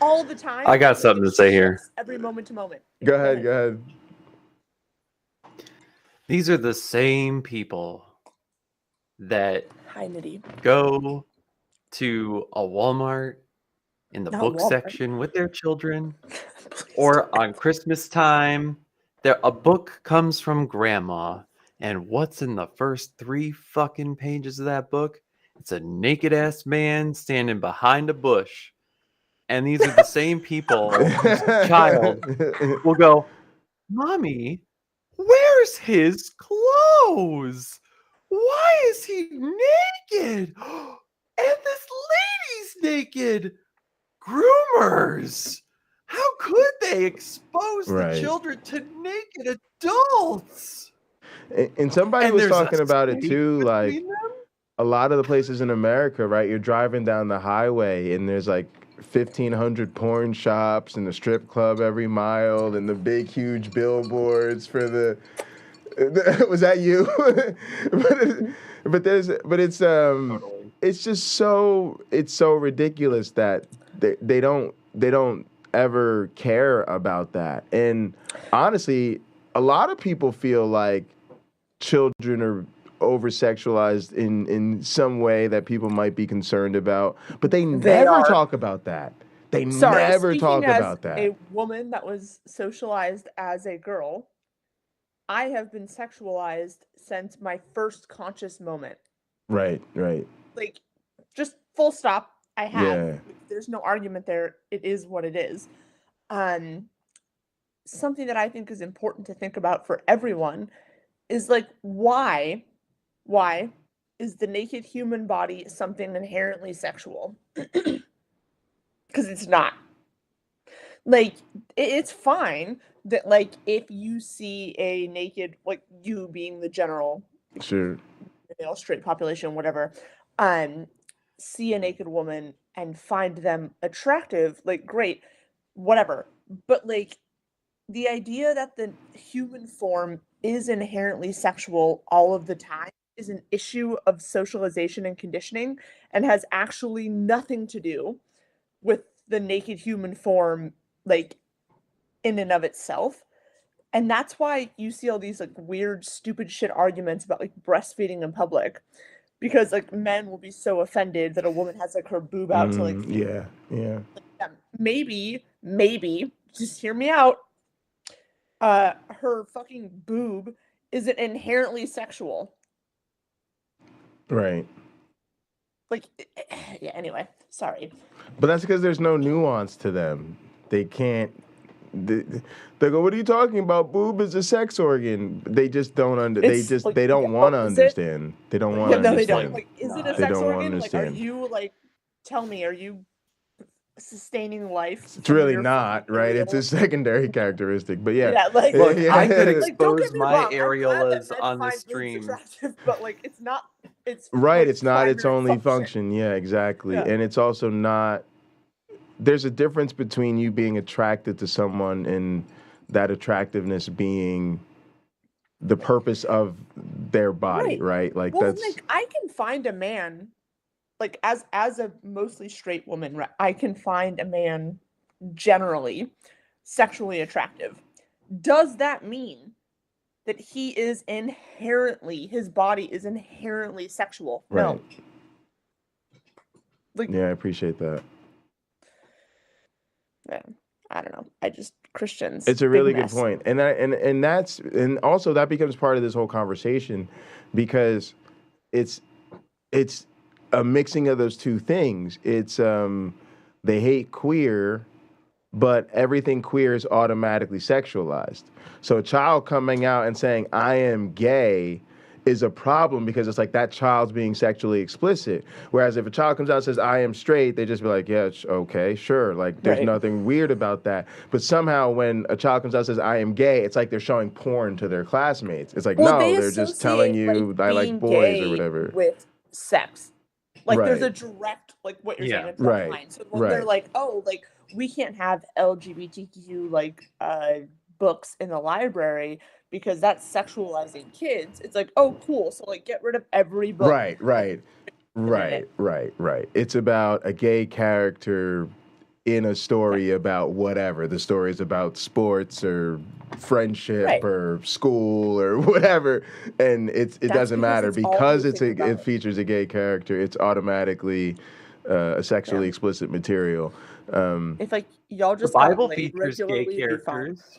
All the time.
I got something to say here.
Every moment to moment.
Go ahead.
These are the same people that go to a Walmart in the book section with their children, or on Christmas time, a book comes from grandma, and what's in the first 3 fucking pages of that book? It's a naked ass man standing behind a bush. And these are the same people whose child will go, Mommy, where's his clothes? Why is he naked? And this lady's naked. Groomers. How could they expose the children to naked adults?
And somebody was talking about it too, like a lot of the places in America, right? You're driving down the highway and there's like 1,500 porn shops and the strip club every mile and the big huge billboards for the was that you? It's just so ridiculous that they don't ever care about that. And honestly, a lot of people feel like children are over-sexualized in some way that people might be concerned about, but they never talk about that. They never talk about that.
A woman that was socialized as a girl, I have been sexualized since my first conscious moment.
Right.
Like, just full stop. I have.
Yeah.
There's no argument there. It is what it is. Something that I think is important to think about for everyone is like, why is the naked human body something inherently sexual? Because it's not. Like, it's fine that, like, if you see a naked, like, you being the general,
sure,
male, straight population, whatever, see a naked woman and find them attractive, like, great, whatever. But, like, the idea that the human form is inherently sexual all of the time is an issue of socialization and conditioning and has actually nothing to do with the naked human form, like, in and of itself. And that's why you see all these, like, weird, stupid shit arguments about, like, breastfeeding in public. Because, like, men will be so offended that a woman has, like, her boob out to, like...
Yeah.
Like, maybe, just hear me out, her fucking boob isn't inherently sexual.
Right.
Like, yeah, anyway, sorry.
But that's because there's no nuance to them. They can't... They go, what are you talking about? Boob is a sex organ. They just don't they don't want to understand. They don't want to understand.
They don't. Like, is it a sex organ? Like, are you, like, tell me, are you sustaining life.
It's really not, right? It's a secondary characteristic, but yeah.
Yeah, like,
Look,
yeah.
I could
like, don't
expose
get me
my
wrong, I'm glad
areolas
that men
on the
find boobs
stream.
attractive, but like, it's not. It's
Right,
like,
it's not its
primary
only function. Yeah, exactly.
Yeah.
And it's also not, there's a difference between you being attracted to someone and that attractiveness being the purpose of their body, right? Like,
well,
that's
like, I can find a man, like, as a mostly straight woman, right, I can find a man generally sexually attractive. Does that mean that he is inherently, his body is inherently sexual?
right.
No. Like,
Yeah, I appreciate that.
yeah, I don't know. I just, Christians.
It's a
big
really good
mess.
point. And that's, and also that becomes part of this whole conversation because it's a mixing of those two things. It's they hate queer, but everything queer is automatically sexualized. So a child coming out and saying I am gay is a problem because it's like that child's being sexually explicit. Whereas if a child comes out and says I am straight, they just be like, yeah, okay, sure. Like there's
Right.
nothing weird about that. But somehow when a child comes out and says I am gay, it's like they're showing porn to their classmates. It's like,
Well,
no,
they
they're just telling
associate,
you I like
being
boys or
gay
whatever.
with sex. Like there's a
Right.
direct, like what you're
Yeah.
saying, a direct
Right.
line. So when they're
Right.
like, oh, like we can't have LGBTQ like books in the library because that's sexualizing kids. It's like, oh, cool. So like get rid of every book.
Right. It's about a gay character in a story about whatever. The story is about sports or friendship
Right.
or school or whatever, and it
That's
doesn't matter
it's all
because
you think
it
about.
features a gay character. It's automatically a sexually explicit material.
If like y'all
The
just
Bible
got laid
features
regularly,
gay
it'd be fine.
characters.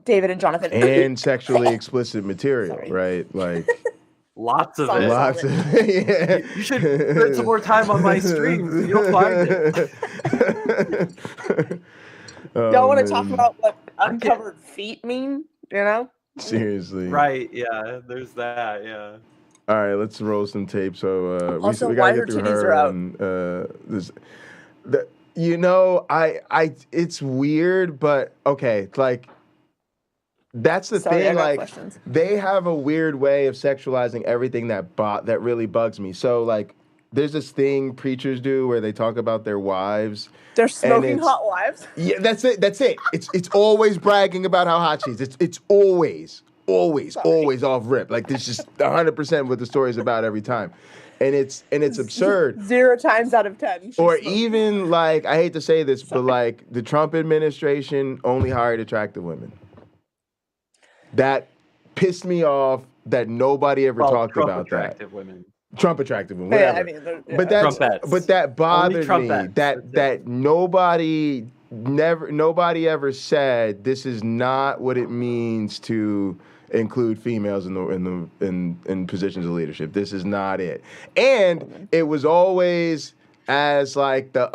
David and Jonathan.
And sexually explicit material,
Sorry.
right? Like
Lots of
Songs
it.
on
lots
it.
of yeah.
You should spend some more time on my streams. You'll find it.
Y'all want to
man.
talk about what uncovered feet mean? You know?
Seriously.
Right, yeah, there's that, yeah.
All right, let's roll some tape. So
Also,
we
why
gotta
her
get through
titties
her
are out.
and this. You know, it's weird, but okay, like that's the
Sorry, I
thing.
got
Like
questions.
they have a weird way of sexualizing everything that really bugs me. So like, there's this thing preachers do where they talk about their wives.
They're smoking
it's-
hot wives.
Yeah, that's it. It's always bragging about how hot she is. It's always off rip. Like this is 100% what the story's about every time, and it's absurd.
0 times out of 10. she's
Or
smoking.
even like I hate to say this, but like the Trump administration only hired attractive women. That pissed me off. That nobody ever talked
Trump
about
attractive women.
Trump attractive women,
Yeah,
whatever.
I mean, yeah.
But that's
Trumpettes.
but that bothered me.
Trumpettes.
That nobody ever said this is not what it means to include females in positions of leadership. This is not it. And it was always as like the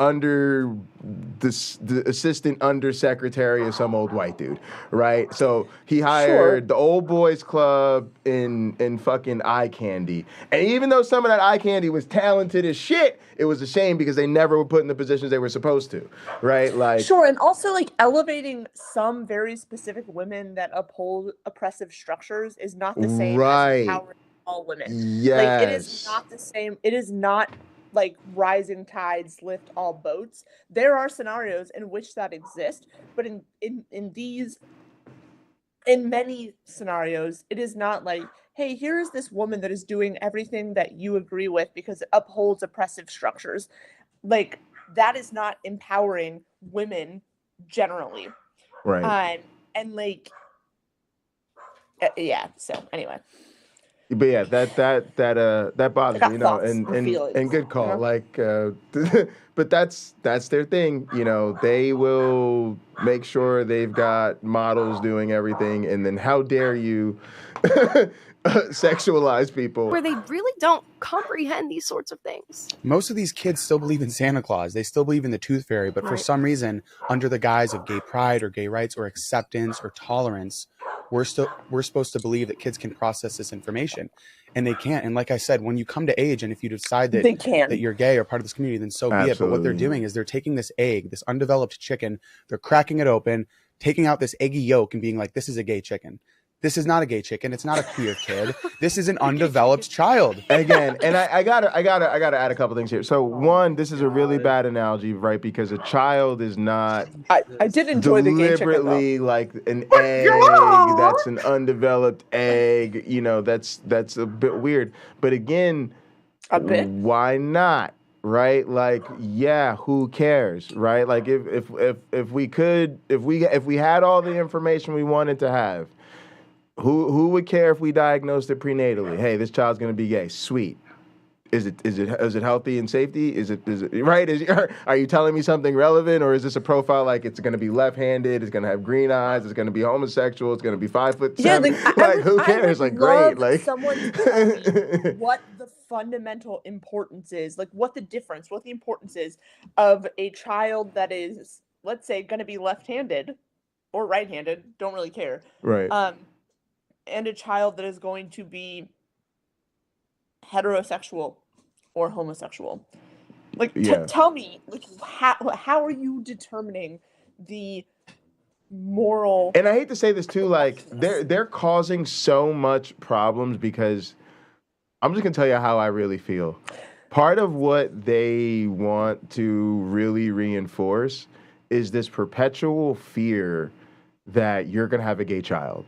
assistant undersecretary of some old white dude, right? So he hired the old boys club in fucking eye candy. And even though some of that eye candy was talented as shit, it was a shame because they never were put in the positions they were supposed to, right? Like
Sure, and also like elevating some very specific women that uphold oppressive structures is not the same
Right.
as empowering all women.
Yes.
Like it is not the same. It is not like rising tides lift all boats. There are scenarios in which that exists, but in many scenarios, it is not like, hey, here is this woman that is doing everything that you agree with because it upholds oppressive structures. Like that is not empowering women generally.
Right.
And like, yeah. So anyway.
But yeah, that bothers
I
me,
got
you know,
thoughts and feelings,
and good call.
you know?
Like, but that's their thing, you know. They will make sure they've got models doing everything, and then how dare you sexualize people?
Where they really don't comprehend these sorts of things.
Most of these kids still believe in Santa Claus. They still believe in the Tooth Fairy, but for
Right.
some reason, under the guise of gay pride or gay rights or acceptance or tolerance, we're supposed to believe that kids can process this information, and they can't. And like I said, when you come to age, and if you decide that that you're gay or part of this community, then so be it. But what they're doing is they're taking this egg, this undeveloped chicken, they're cracking it open, taking out this eggy yolk, and being like, "This is a gay chicken." This is not a gay chicken. It's not a queer kid. This is an undeveloped child.
Again, and I gotta add a couple things here. So one, this is a really bad analogy, right? Because a child is not.
I did enjoy the gay chicken,
deliberately like an egg that's an undeveloped egg. You know, that's a bit weird. But again, why not? Right? Like, yeah, who cares? Right? Like if we had all the information we wanted to have. Who would care if we diagnosed it prenatally? Hey, this child's gonna be gay. Sweet. Is it healthy and safety? Is it right? Are you telling me something relevant, or is this a profile like it's gonna be left-handed? It's gonna have green eyes. It's gonna be homosexual. It's gonna be 5'7".
Yeah,
like who cares? Like great. Like
someone to tell me what the fundamental importance is, like what the importance is of a child that is, let's say, gonna be left-handed or right-handed. Don't really care.
Right.
And a child that is going to be heterosexual or homosexual. Like, tell me, like, how are you determining the moral?
And I hate to say this too, like they're causing so much problems because I'm just gonna tell you how I really feel. Part of what they want to really reinforce is this perpetual fear that you're gonna have a gay child.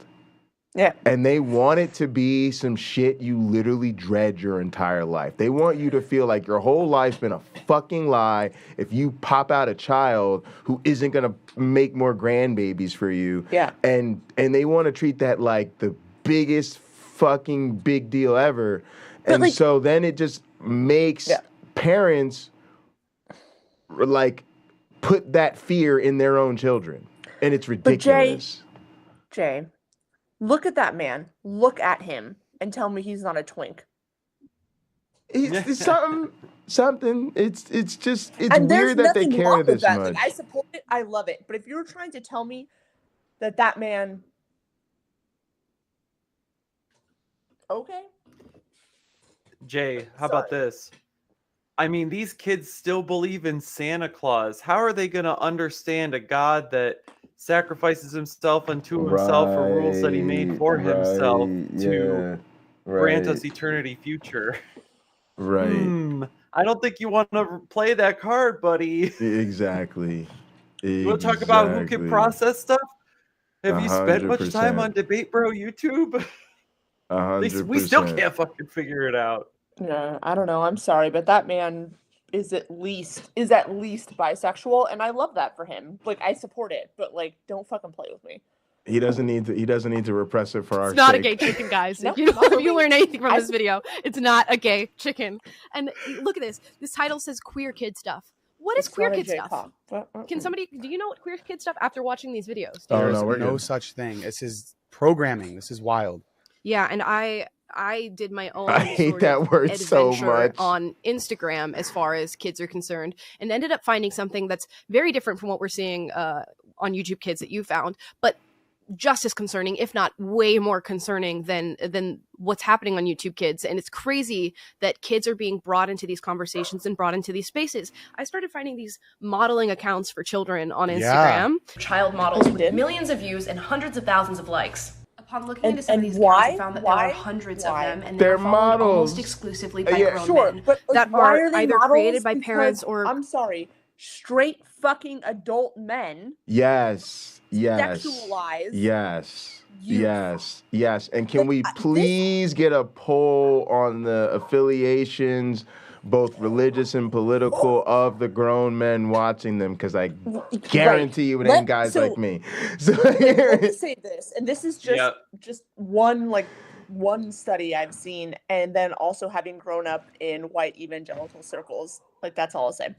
Yeah.
And they want it to be some shit you literally dread your entire life. They want you to feel like your whole life's been a fucking lie if you pop out a child who isn't going to make more grandbabies for you.
Yeah.
And they want to treat that like the biggest fucking big deal ever. And like, so then it just makes parents like put that fear in their own children. And it's ridiculous.
But Jay, look at that man. Look at him and tell me he's not a twink.
It's something. It's weird that they care this much.
Like, I support it. I love it. But if you're trying to tell me that man, okay.
Jay, how about this? I mean, these kids still believe in Santa Claus. How are they going to understand a God that sacrifices himself unto himself for rules that he made for himself to grant us eternity future?
Right.
I don't think you want to play that card, buddy.
Exactly.
You want to talk about who can process stuff? Have you spent much time on Debate Bro YouTube?
100%.
We still can't fucking figure it out.
Yeah, I don't know. I'm sorry, but that man is at least bisexual, and I love that for him. Like, I support it, but like, don't fucking play with me.
He doesn't need to repress it for our sake.
It's not a gay chicken, guys. If you learn anything from this video, it's not a gay chicken. And look at this. This title says queer kid stuff. What is queer kid stuff? Can somebody, do you know what queer kid stuff after watching these videos?
There's no such thing. This is programming. This is wild.
Yeah, and I did my own
I hate that word so much
on Instagram as far as kids are concerned, and ended up finding something that's very different from what we're seeing on YouTube Kids that you found, but just as concerning, if not way more concerning than what's happening on YouTube Kids. And it's crazy that kids are being brought into these conversations and brought into these spaces. I started finding these modeling accounts for children on Instagram. Child models with millions of views and hundreds of thousands of likes. Upon looking into some of these accounts, I found that there are hundreds of them, and they're followed almost exclusively by grown men
but
that
are
either created by parents or...
I'm sorry, straight fucking adult men.
Yes.
Sexualized.
Yes. And can we please get a poll on the affiliations, both religious and political, of the grown men watching them? Because I guarantee you it ain't guys like me. So
let me say this, and this is just one study I've seen, and then also having grown up in white evangelical circles, like that's all I'll say.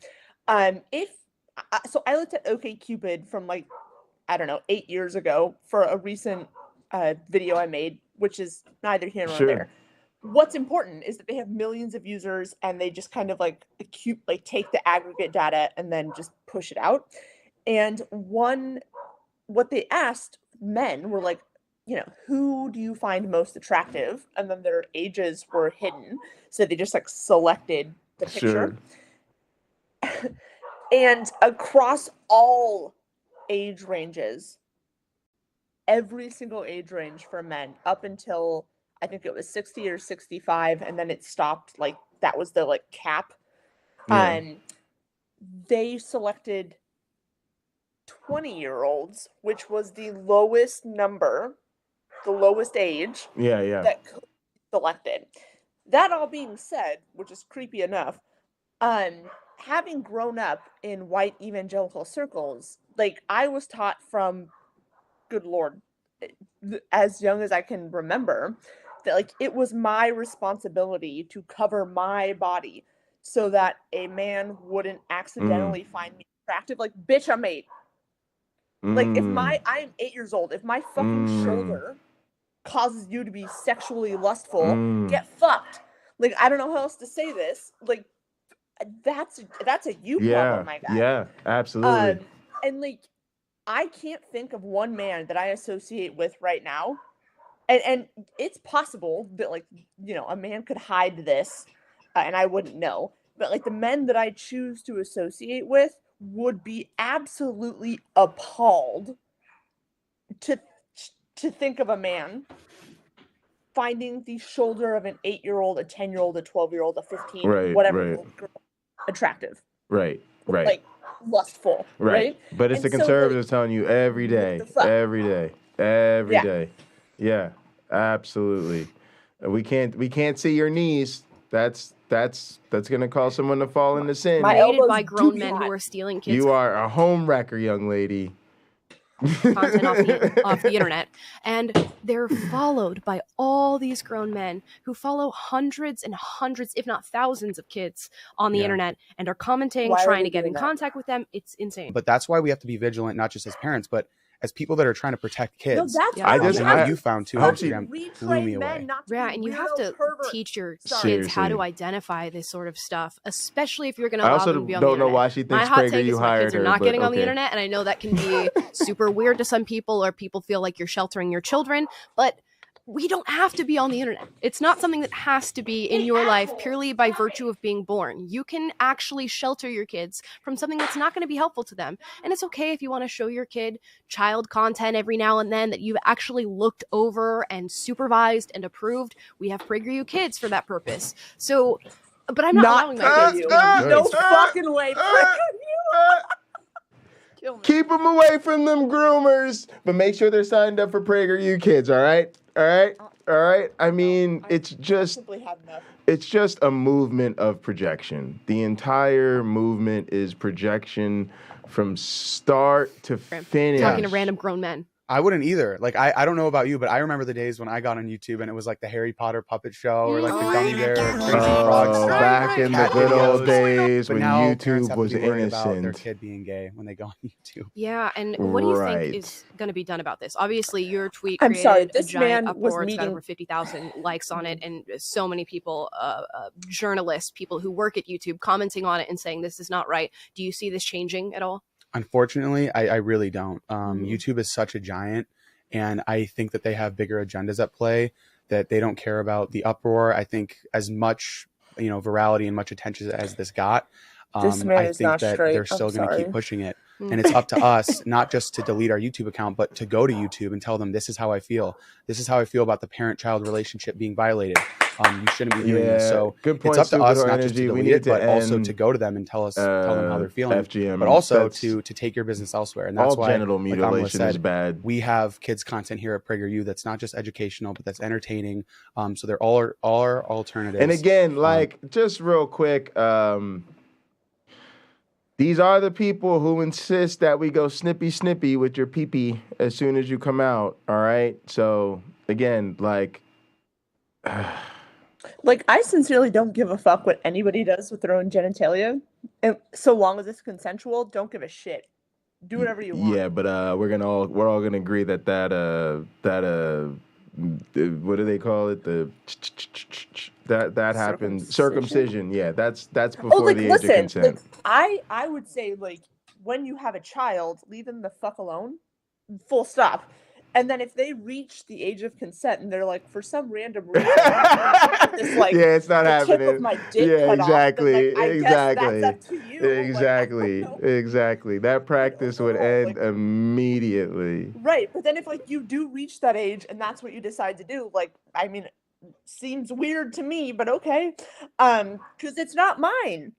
So I looked at OkCupid from 8 years ago for a recent video I made, which is neither here nor there. What's important is that they have millions of users, and they just kind of take the aggregate data and then just push it out. And what they asked men were like, who do you find most attractive? And then their ages were hidden. So they just like selected the picture. Sure. And across all age ranges, every single age range for men up until I think it was 60 or 65, and then it stopped. Like that was the like cap. Yeah. They selected 20-year-olds, which was the lowest number, the lowest age. Yeah. That could be selected. That all being said, which is creepy enough, having grown up in white evangelical circles, like I was taught from, good Lord, as young as I can remember, that like it was my responsibility to cover my body so that a man wouldn't accidentally find me attractive. Like, bitch, I'm 8. Like, if I'm 8 years old, if my fucking shoulder causes you to be sexually lustful, get fucked. Like, I don't know how else to say this. Like, that's a you problem, my guy.
Yeah, absolutely.
And like, I can't think of one man that I associate with right now. And it's possible that like, a man could hide this and I wouldn't know. But like the men that I choose to associate with would be absolutely appalled to think of a man finding the shoulder of an 8-year-old, a 10-year-old, a 12-year-old, a 15, whatever girl attractive.
Right.
Like lustful. Right.
But it's the conservatives telling you every day. Yeah, absolutely. We can't see your knees. That's gonna cause someone to fall into sin.
Created by grown men who are stealing kids.
You are a home wrecker, young lady.
Content off the internet, and they're followed by all these grown men who follow hundreds and hundreds, if not thousands, of kids on the internet and are commenting, trying to get in contact with them. It's insane.
But that's why we have to be vigilant, not just as parents, but as people that are trying to protect kids.
No, that's
you found too. Instagram blew me away.
And you have to teach your kids how to identify this sort of stuff, especially if you're going to allow them to be on the internet.
I also don't know why she thinks Prager you hired her.
My kids are not getting on the internet, and I know that can be super weird to some people, or people feel like you're sheltering your children, but we don't have to be on the internet. It's not something that has to be in your life purely by virtue of being born. You can actually shelter your kids from something that's not going to be helpful to them. And it's okay if you want to show your kid child content every now and then that you've actually looked over and supervised and approved. We have PragerU Kids for that purpose. So, but I'm not allowing my kids to be on
no fucking way.
Keep them away from them groomers, but make sure they're signed up for PragerU Kids, all right? All right. I mean, it's just a movement of projection. The entire movement is projection from start to finish.
Talking to random grown men.
I wouldn't either. Like, I don't know about you, but I remember the days when I got on YouTube and it was like the Harry Potter puppet show or like the Gummy Bear Crazy Frog.
Back in the good old days when YouTube was
innocent. About their
innocent.
kid being gay when they go on YouTube.
Yeah, and what do you think is going to be done about this? Obviously, your tweet created a giant uproar. It's got over 50,000 likes on it, and so many people, journalists, people who work at YouTube, commenting on it and saying this is not right. Do you see this changing at all?
Unfortunately, I really don't. YouTube is such a giant, and I think that they have bigger agendas at play, that they don't care about the uproar. I think as much, virality and much attention as this got, I think that they're still going to keep pushing it. And it's up to us, not just to delete our YouTube account, but to go to YouTube and tell them, this is how I feel. This is how I feel about the parent-child relationship being violated. You shouldn't be doing this. So it's up to us not just to delete it, but also to go to them and tell them how they're feeling.
FGM,
but also to take your business elsewhere. And that's
all
why
genital mutilation is bad.
We have kids content here at PragerU that's not just educational, but that's entertaining. So they're all our alternatives.
And again, just real quick, these are the people who insist that we go snippy with your pee-pee as soon as you come out, all right? So, again,
I sincerely don't give a fuck what anybody does with their own genitalia. And so long as it's consensual, don't give a shit. Do whatever you want.
Yeah, but we're all gonna agree that what do they call it? That happened. Circumcision. Yeah, that's before the age of consent.
I would say when you have a child, leave them the fuck alone. Full stop. And then if they reach the age of consent and they're like, for some random reason, this, like,
yeah, it's not
the
happening.
tip of my dick cut
exactly,
off, then, like, I
exactly,
guess that's up to you.
exactly,
Like,
exactly. That practice would end immediately.
Right, but then if like you do reach that age and that's what you decide to do, like, I mean, seems weird to me, but okay, because it's not mine.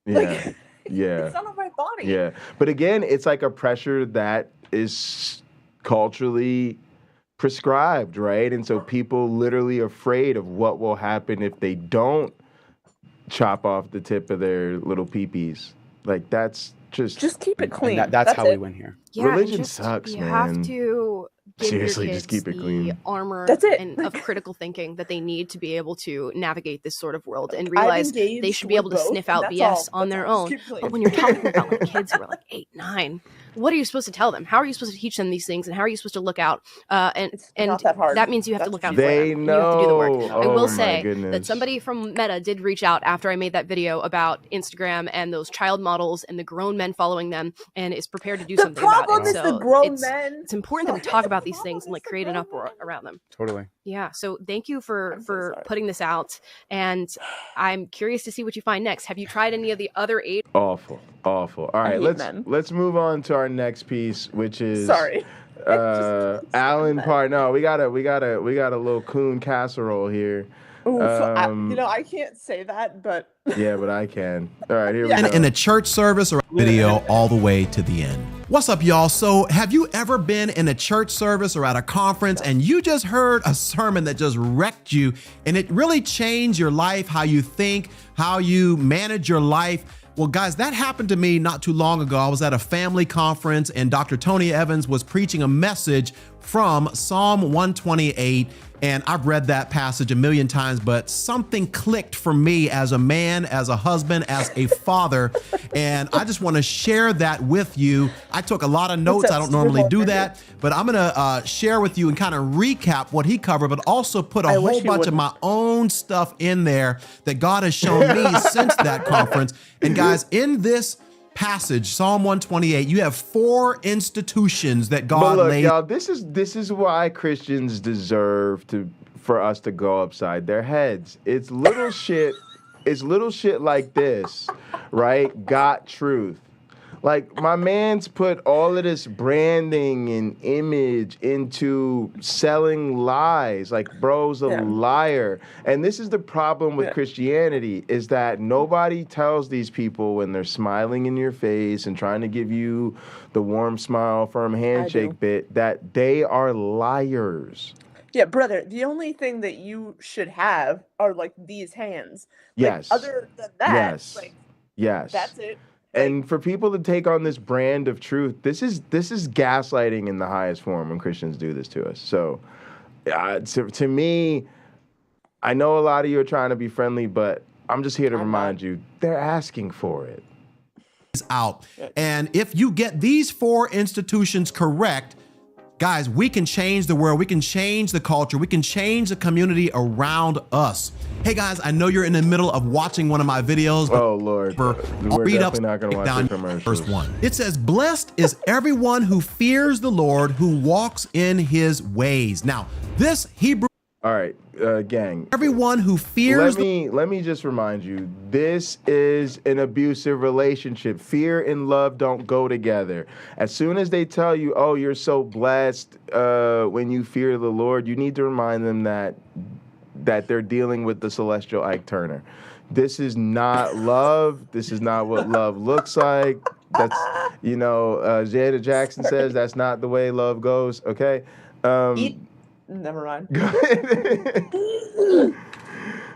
Yeah,
Like,
yeah,
it's not on my body.
yeah. But again, it's like a pressure that is culturally prescribed, right? And so people literally afraid of what will happen if they don't chop off the tip of their little peepees. Like that's just
keep it clean.
That's how we win here.
Yeah,
religion sucks,
you
man.
have to give
Seriously,
your
just
kids
keep it
the
clean.
armor
That's it.
and of critical thinking that they need to be able to navigate this sort of world and realize they should be able to sniff out BS on their own. But when you're talking about like kids who are like 8, 9, what are you supposed to tell them? How are you supposed to teach them these things? And how are you supposed to look out? And
not that hard.
that means you have to look out for
They
them. You have to do the work.
know.
I will
Oh, my
say
goodness.
that somebody from Meta did reach out after I made that video about Instagram and those child models and the grown men following them and is prepared to do
The
something about
problem
it.
is
So
the grown
it's,
men.
it's important that we talk about these things and like create an uproar around them.
Totally.
Yeah. So thank you for putting this out, and I'm curious to see what you find next. Have you tried any of the other 8?
Awful. All right, let's move on to our next piece, which is Alan Parr. No, we got a little coon casserole here.
Ooh, I can't say that, but
yeah, but I can. All right, here we go.
In a church service or video all the way to the end. What's up, y'all? So have you ever been in a church service or at a conference and you just heard a sermon that just wrecked you and it really changed your life, how you think, how you manage your life? Well, guys, that happened to me not too long ago. I was at a family conference and Dr. Tony Evans was preaching a message from Psalm 128. And I've read that passage a million times, but something clicked for me as a man, as a husband, as a father. And I just want to share that with you. I took a lot of notes. I don't normally do that, but I'm going to share with you and kind of recap what he covered, but also put a whole bunch of my own stuff in there that God has shown me since that conference. And guys, in this passage, Psalm 128, you have 4 institutions that God laid.
Y'all, this is why Christians deserve for us to go upside their heads. It's little shit. It's little shit like this, right? Got truth. Like, my man's put all of this branding and image into selling lies. Like, bro's a liar. And this is the problem with Christianity, is that nobody tells these people when they're smiling in your face and trying to give you the warm smile, firm handshake bit, that they are liars.
Yeah, brother, the only thing that you should have are, like, these hands. Like,
Yes.
Other than that,
Yes.
that's it.
And for people to take on this brand of truth, this is gaslighting in the highest form when Christians do this to us. So, to me, I know a lot of you are trying to be friendly, but I'm just here to remind you, they're asking for it.
Out. And if you get these 4 institutions correct, guys, we can change the world. We can change the culture. We can change the community around us. Hey guys, I know you're in the middle of watching one of my videos. But
oh Lord,
I'll read up
not gonna watch
down
the commercials.
First one. It says, "Blessed is everyone who fears the Lord, who walks in His ways." Now, this Hebrew.
All right, gang.
Everyone who fears.
Let me just remind you, this is an abusive relationship. Fear and love don't go together. As soon as they tell you, "Oh, you're so blessed when you fear the Lord," you need to remind them that they're dealing with the celestial Ike Turner. This is not love. This is not what love looks like. That's, Janet Jackson says that's not the way love goes. Okay.
Never mind.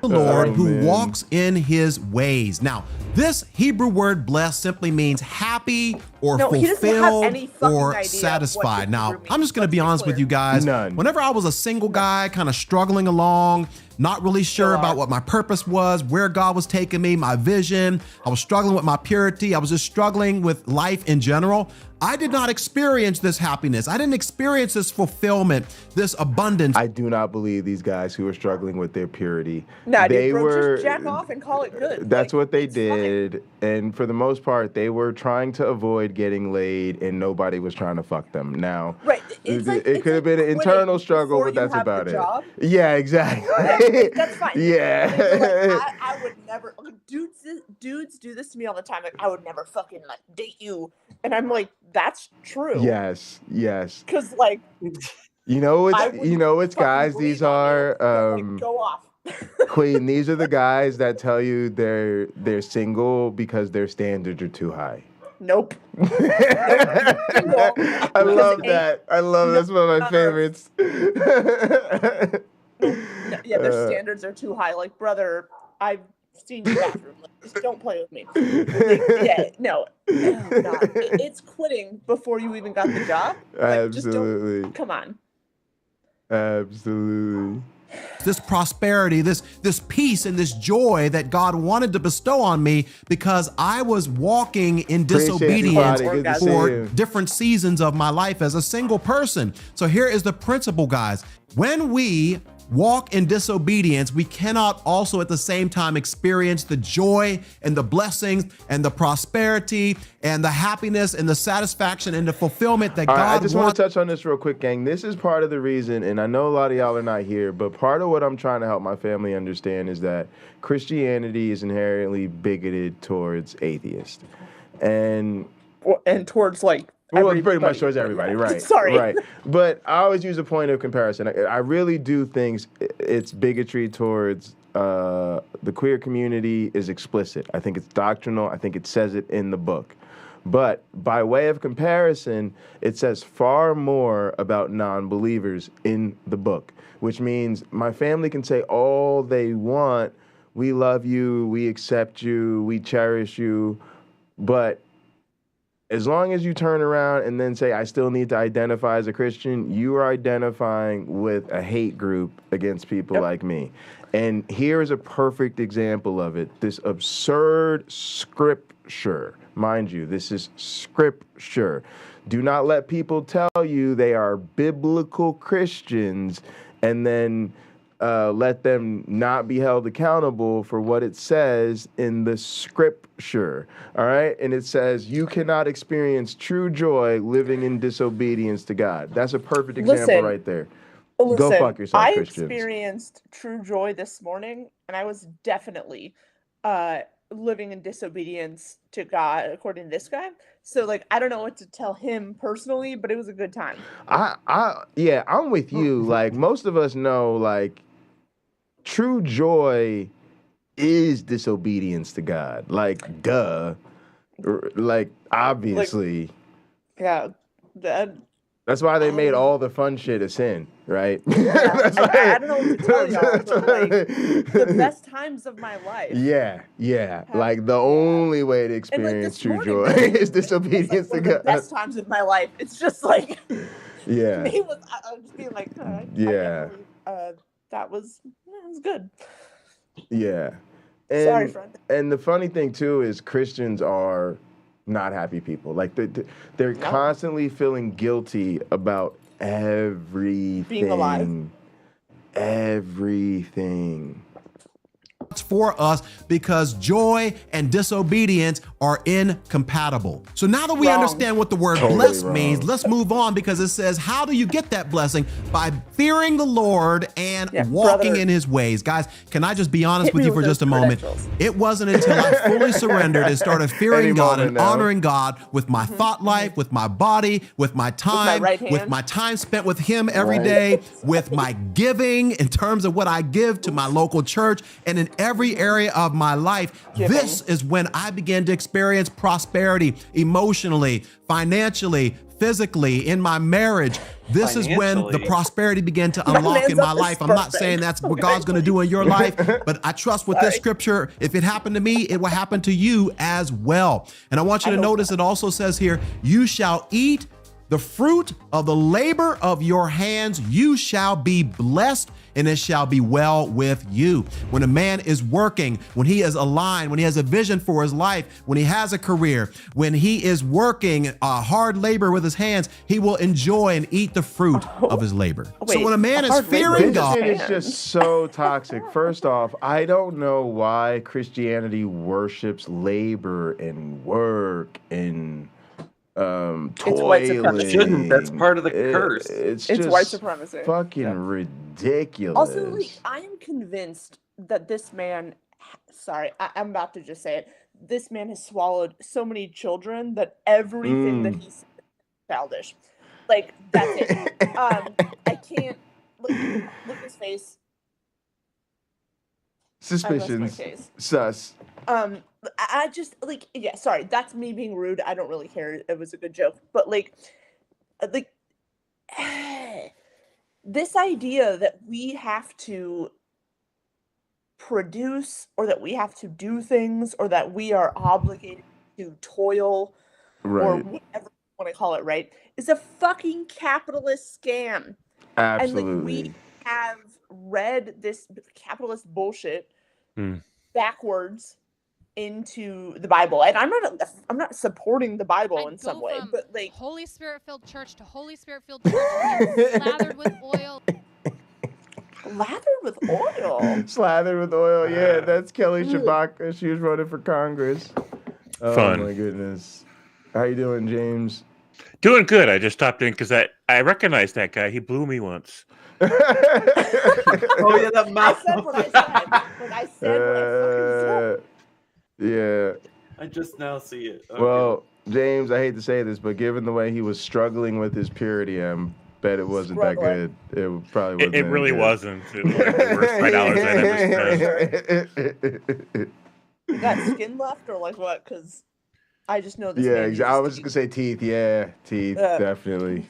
The Lord who walks in His ways. Now, this Hebrew word "blessed" simply means happy or fulfilled or satisfied. Now, I'm just going to be honest with you guys. Whenever I was a single guy, kind of struggling along, not really sure about what my purpose was, where God was taking me, my vision, I was struggling with my purity, I was just struggling with life in general, I did not experience this happiness. I didn't experience this fulfillment, this abundance.
I do not believe these guys who are struggling with their purity.
Nah, they were just jack off and call it good.
That's what they did. did. And for the most part, they were trying to avoid getting laid and nobody was trying to fuck them. Now,
right.
It could have been an internal struggle, but that's about it.
Job.
Yeah, exactly.
That's fine.
Yeah.
I would never, dudes do this to me all the time. Like, I would never fucking like date you. And I'm like, that's true.
Yes.
Because like,
it's guys, these are,
go off.
Queen, these are the guys that tell you they're single because their standards are too high.
Nope.
I love that. That's one of my favorites.
Yeah, their standards are too high. Like, brother, I've seen your bathroom. Like, just don't play with me. No. It's quitting before you even got the job. Like,
Absolutely.
Come on.
Absolutely.
This prosperity, this peace and this joy that God wanted to bestow on me because I was walking in disobedience for different seasons of my life as a single person. So here is the principle, guys. When we walk in disobedience, we cannot also at the same time experience the joy and the blessings and the prosperity and the happiness and the satisfaction and the fulfillment that God wants.
I just want to touch on this real quick, gang. This is part of the reason, and I know a lot of y'all are not here, but part of what I'm trying to help my family understand is that Christianity is inherently bigoted towards atheists. And
towards like
pretty much towards everybody, right?
Sorry.
Right. But I always use a point of comparison. I really do think it's bigotry towards the queer community is explicit. I think it's doctrinal. I think it says it in the book. But by way of comparison, it says far more about non-believers in the book, which means my family can say all they want. We love you. We accept you. We cherish you. But as long as you turn around and then say, I still need to identify as a Christian, you are identifying with a hate group against people like me. And here is a perfect example of it. This absurd scripture. Mind you, this is scripture. Do not let people tell you they are biblical Christians and then let them not be held accountable for what it says in the scripture, all right? And it says, you cannot experience true joy living in disobedience to God. That's a perfect example right there. Go fuck yourself, Christians.
I experienced true joy this morning, and I was definitely living in disobedience to God, according to this guy. So, like, I don't know what to tell him personally, but it was a good time.
I'm with you. Like, most of us know, like, true joy is disobedience to God. Like, duh. Like, obviously.
Like, yeah.
That's why they made all the fun shit a sin, right?
I don't know what to tell y'all, but like, the best times of my life.
Yeah. Like, the only way to experience true joy is disobedience to God.
The best times of my life. It's just like,
yeah.
I was just being like, that was good.
Yeah.
Sorry, friend.
And the funny thing too is Christians are not happy people. Like they're constantly feeling guilty about everything.
Being alive.
Everything.
For us because joy and disobedience are incompatible. So now that we understand what the word blessed means, let's move on because it says, how do you get that blessing? By fearing the Lord and walking in his ways. Guys, can I just be honest with you for just a moment? It wasn't until I fully surrendered and started fearing God and honoring God with my thought life, with my body, with my time, with my time spent with him every day, with my giving in terms of what I give to my local church and in every area of my life. This is when I began to experience prosperity emotionally, financially, physically, in my marriage. This is when the prosperity began to unlock in my life. I'm not saying that's what God's going to do in your life, but I trust with this scripture, if it happened to me, it will happen to you as well. And I want you to notice it also says here, you shall eat The fruit of the labor of your hands, you shall be blessed, and it shall be well with you. When a man is working, when he is aligned, when he has a vision for his life, when he has a career, when he is working hard labor with his hands, he will enjoy and eat the fruit of his labor. So when a man is fearing God,
it's just so toxic. First off, I don't know why Christianity worships labor and work and toiling.
It shouldn't. That's part of the curse.
It's
just
white
supremacy.
Fucking ridiculous.
Also, like, I am convinced that this man, sorry, I'm about to just say it. This man has swallowed so many children that everything that he said is childish. Like, that's it. I can't look at his face.
Suspicions. Sus.
I just, like, yeah, sorry, that's me being rude. I don't really care. It was a good joke. But, like, this idea that we have to produce or that we have to do things or that we are obligated to toil or whatever you want to call it, right, is a fucking capitalist scam.
Absolutely.
And, like, we have read this capitalist bullshit backwards into the Bible, and I'm not supporting the Bible in some way, but like
Holy Spirit filled church to Holy Spirit filled church, slathered with oil.
Slathered with oil.
Slathered with oil. Yeah, that's Kelly Shabaka. She was running for Congress. Oh
Fun.
My goodness. How you doing, James?
Doing good. I just stopped in because I recognized that guy. He blew me once.
Oh yeah, that mouth.
I said what I said. When I said what I fucking said.
Yeah.
I just now see it. Okay.
Well, James, I hate to say this, but given the way he was struggling with his purity, I bet it wasn't that good. It probably wasn't.
It really wasn't. It was like the worst $5 I ever spent.
You got skin left or like what? Because I just know this.
Yeah, I was just gonna say teeth. Yeah, teeth. Definitely.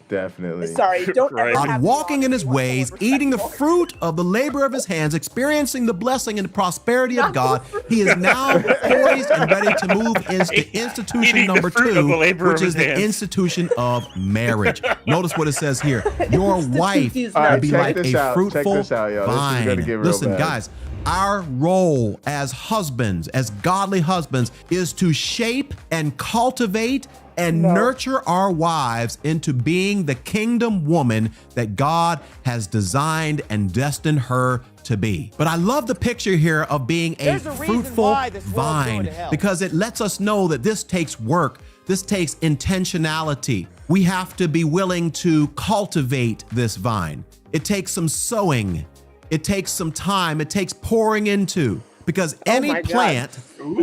Sorry, don't ever
on walking in his ways, eating the fruit of the labor of his hands, experiencing the blessing and prosperity of God, he is now poised and ready to move into institution number 2, which is the institution of marriage. Notice what it says here. Your wife will be like a fruitful vine. Listen, guys. Our role as husbands, as godly husbands, is to shape and cultivate and nurture our wives into being the kingdom woman that God has designed and destined her to be. But I love the picture here of being a fruitful vine because it lets us know that this takes work. This takes intentionality. We have to be willing to cultivate this vine. It takes some sowing. It takes some time. It takes pouring into, because any plant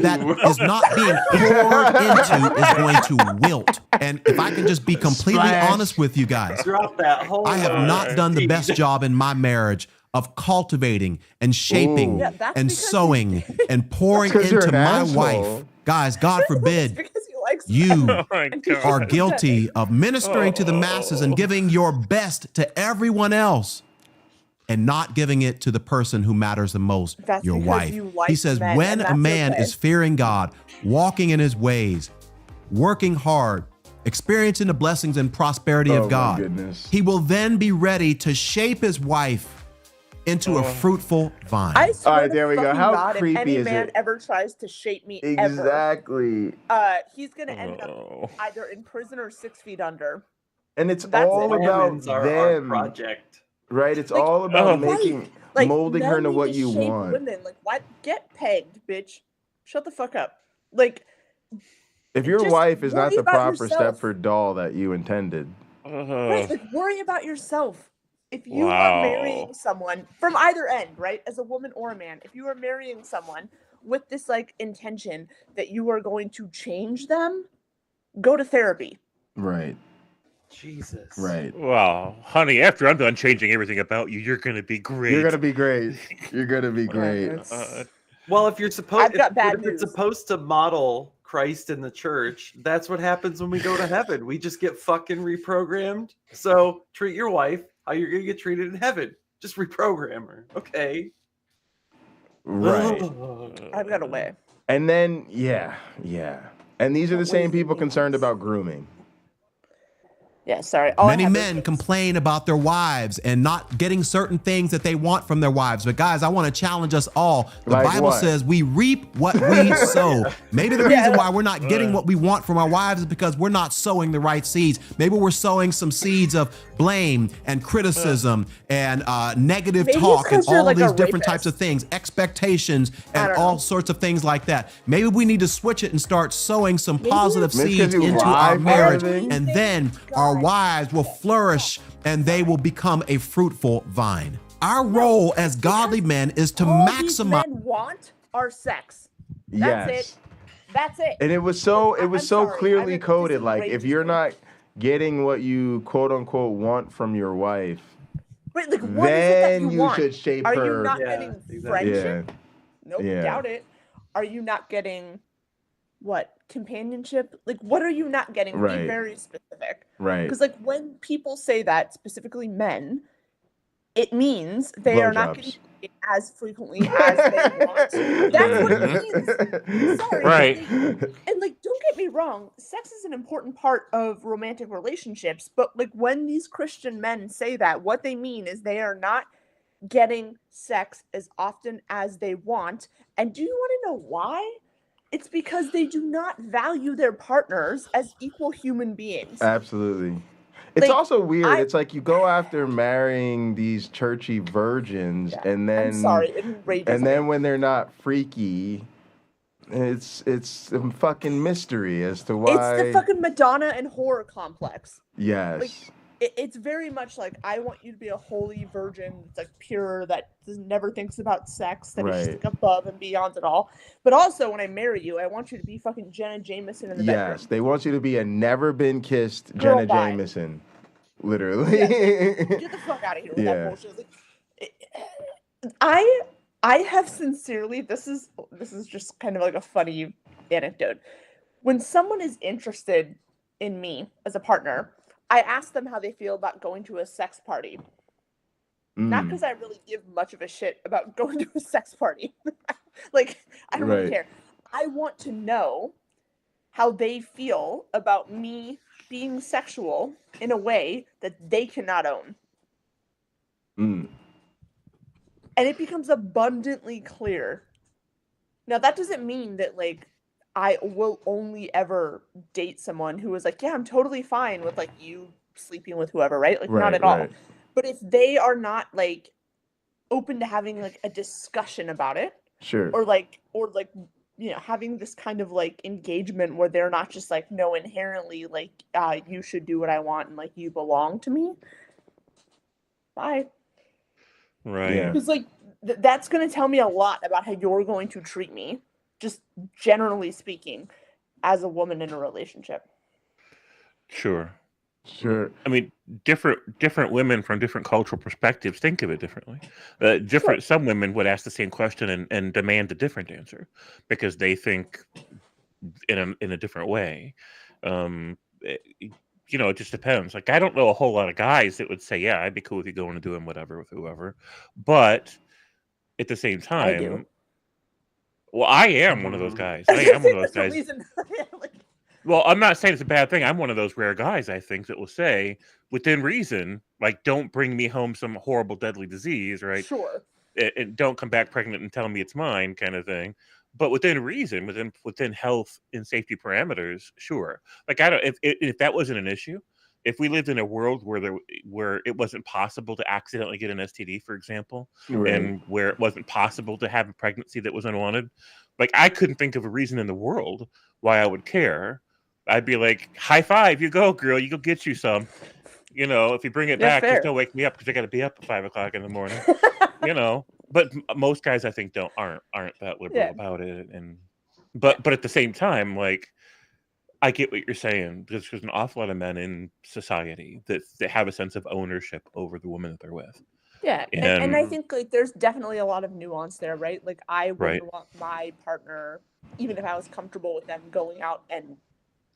that is not being poured into is going to wilt. And if I can just be completely honest with you guys, I have not done the best job in my marriage of cultivating and shaping and sowing and pouring into my wife. Guys, God forbid you are guilty of ministering to the masses and giving your best to everyone else and not giving it to the person who matters the most, your wife. He says, when a man is fearing God, walking in his ways, working hard, experiencing the blessings and prosperity of God, he will then be ready to shape his wife into a fruitful vine.
I swear
all right, there we go. How
God,
creepy
if any
is
man
it?
ever tries to shape me
Exactly.
he's going to end up either in prison or 6 feet under.
And it's all about them.
Project.
Right? It's all about molding her into
men
what
need to
you
shape
want.
Women. Like, what? Get pegged, bitch. Shut the fuck up. Like,
if your
just
wife is not
worry
the
about
proper
yourself.
Stepford doll that you intended.
Right, like, worry about yourself. If you are marrying someone from either end, right, as a woman or a man, if you are marrying someone with this like intention that you are going to change them, go to therapy.
Right.
Jesus.
Right.
Well, honey, after I'm done changing everything about you, you're gonna be great.
You're gonna be great. You're gonna be great.
Well, if you're supposed,
if
it's supposed to model Christ in the church, that's what happens when we go to heaven. We just get fucking reprogrammed. So treat your wife how you're gonna get treated in heaven. Just reprogram her, okay?
Right.
I've got a way.
And then, yeah. And these are the same people concerned about grooming.
Yeah, sorry.
Many men complain about their wives and not getting certain things that they want from their wives. But guys, I want to challenge us all. The
Like
Bible
what?
says we reap what we sow. Maybe the reason why we're not getting what we want from our wives is because we're not sowing the right seeds. Maybe we're sowing some seeds of blame and criticism and negative talk and all these different types of things, expectations and all sorts of things like that. Maybe we need to switch it and start sowing some positive seeds into our marriage, and then our wives will flourish and they will become a fruitful vine. Our role as godly men is to maximize.
Men want our sex. That's it. That's it.
And it was so clearly coded. Like, if you're not getting what you quote unquote want from your wife,
Wait, like, what is it that you want?
should shape
Are
her.
you not getting friendship? Nope,
Yeah.
doubt it. Are you not getting what? Companionship? Like, what are you not getting?
Right.
Be very specific.
Right.
Because, like, when people say that, specifically men, it means they are not getting it as frequently as they want. That's what it means. Sorry.
Right.
And, like, don't get me wrong, sex is an important part of romantic relationships, but, like, when these Christian men say that, what they mean is they are not getting sex as often as they want. And do you want to know why? It's because they do not value their partners as equal human beings.
Absolutely. It's
Like,
also weird. It's like you go after marrying these churchy virgins, and then
I'm sorry, it enrages
and
me.
then when they're not freaky, it's a fucking mystery as to why.
It's the fucking Madonna and horror complex.
Yes.
Like, it's very much like, I want you to be a holy virgin that's like pure, that never thinks about sex, that is just
Right.
like above and beyond it all. But also, when I marry you, I want you to be fucking Jenna Jameson in the bedroom.
Yes, they want you to be a never been kissed
Girl,
Jenna
bye.
Jameson. Literally.
Get the fuck out of here with that bullshit. Like, I have sincerely, this is just kind of like a funny anecdote. When someone is interested in me as a partner, I ask them how they feel about going to a sex party. Not because I really give much of a shit about going to a sex party. Like, I don't really
Right.
care. I want to know how they feel about me being sexual in a way that they cannot own.
Mm.
And it becomes abundantly clear. Now, that doesn't mean that, like, I will only ever date someone who is like, yeah, I'm totally fine with, like, you sleeping with whoever, right? Like, not at all. But if they are not, like, open to having, like, a discussion about it,
Sure.
or you know, having this kind of, like, engagement where they're not just like, no, inherently, like, you should do what I want and, like, you belong to me, bye.
Right.
Because, like, that's going to tell me a lot about how you're going to treat me, just generally speaking, as a woman in a relationship.
Sure.
Sure.
I mean, different women from different cultural perspectives think of it differently. Some women would ask the same question and demand a different answer because they think in a different way. You know, it just depends. Like, I don't know a whole lot of guys that would say, yeah, I'd be cool with you going and doing whatever with whoever. But at the same time, well, I am one of those guys. I am one of those guys. Well, I'm not saying it's a bad thing. I'm one of those rare guys, I think, that will say, within reason, like, don't bring me home some horrible, deadly disease, right?
Sure.
And don't come back pregnant and tell me it's mine, kind of thing. But within reason, within health and safety parameters, sure. Like, I don't. If that wasn't an issue, if we lived in a world where it wasn't possible to accidentally get an STD, for example,
Right.
and where it wasn't possible to have a pregnancy that was unwanted, like, I couldn't think of a reason in the world why I would care. I'd be like, high five, you go, girl, you go get you some. You know, if you bring it
Yeah,
back,
fair.
just don't wake me up because I got to be up at 5 o'clock in the morning. You know, but most guys, I think, aren't that liberal about it. But at the same time, like, I get what you're saying. There's an awful lot of men in society that have a sense of ownership over the woman that they're with.
Yeah, and I think, like, there's definitely a lot of nuance there, right? Like, I wouldn't want my partner, even if I was comfortable with them going out and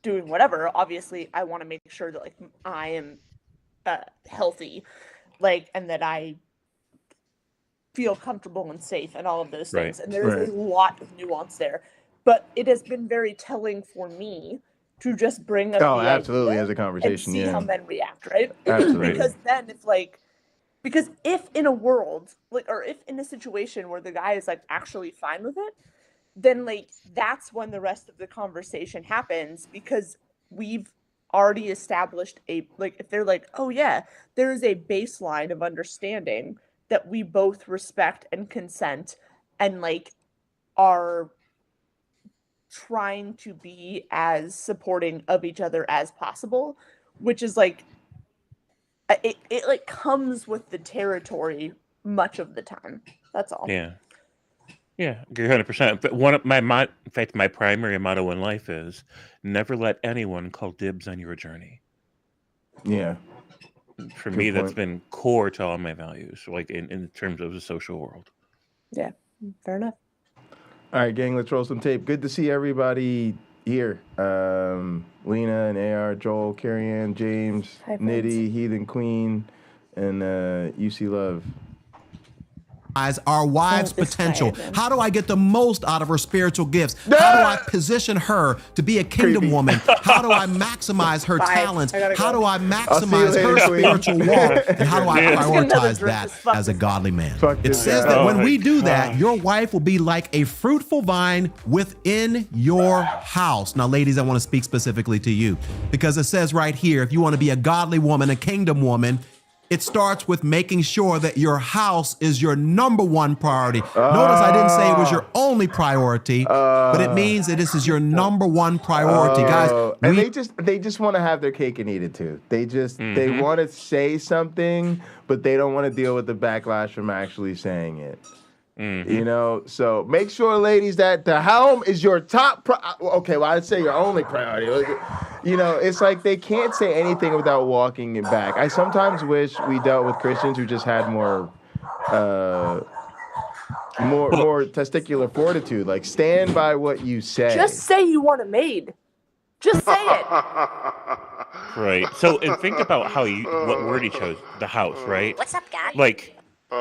doing whatever, obviously I want to make sure that, like, I am healthy, like, and that I feel comfortable and safe and all of those things. And there's a lot of nuance there. But it has been very telling for me to just bring up
Oh,
the
absolutely,
idea
as a conversation,
and see
yeah.
how men react, right?
Absolutely.
Because if in a world, or if in a situation where the guy is like actually fine with it, then like that's when the rest of the conversation happens, because we've already established if they're like, oh yeah, there is a baseline of understanding that we both respect and consent and like are trying to be as supporting of each other as possible, which is like it like comes with the territory much of the time. That's all.
Yeah, agree 100%. But in fact, my primary motto in life is never let anyone call dibs on your journey.
Yeah.
For
Good
me, that's
point.
been core to all my values, like in terms of the social world.
Yeah, fair enough.
All right, gang, let's roll some tape. Good to see everybody here. Lena and AR, Joel, Carrie Ann, James,
Hi, friends.
Nitty, Heathen Queen, and UC Love.
Our wives' potential. How do I get the most out of her spiritual gifts? How do I position her to be a kingdom woman? How do I maximize her talents? How do I maximize her spiritual walk? And how do I prioritize that as a godly man? It says that when we do that, your wife will be like a fruitful vine within your house. Now, ladies, I want to speak specifically to you, because it says right here, if you want to be a godly woman, a kingdom woman, it starts with making sure that your house is your number one priority. Notice I didn't say it was your only priority, but it means that this is your number one priority, guys.
And they just want to have their cake and eat it too. They just they want to say something, but they don't want to deal with the backlash from actually saying it. You know, so make sure, ladies, that the home is your top. Okay, well, I'd say your only priority. You know, it's like they can't say anything without walking it back. I sometimes wish we dealt with Christians who just had more testicular fortitude. Like, stand by what you say.
Just say you want a maid. Just say it.
Right. So, and think about what word he chose. The house, right?
What's up, guy?
Like,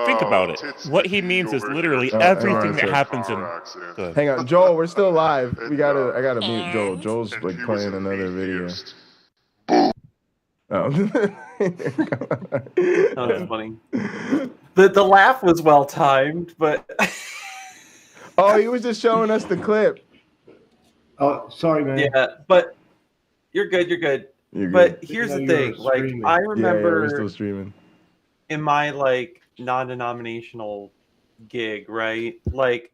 think about it. What he means is literally everything that happens in. Good.
Hang on, Joel, we're still live. I gotta mute Joel. Joel's like playing another video. Oh.
That was funny. The laugh was well timed, but
oh, he was just showing us the clip.
Oh, sorry, man.
Yeah, but you're good. You're good. But here's the thing. Like, I remember
we're still streaming.
In my like non-denominational gig, right? Like,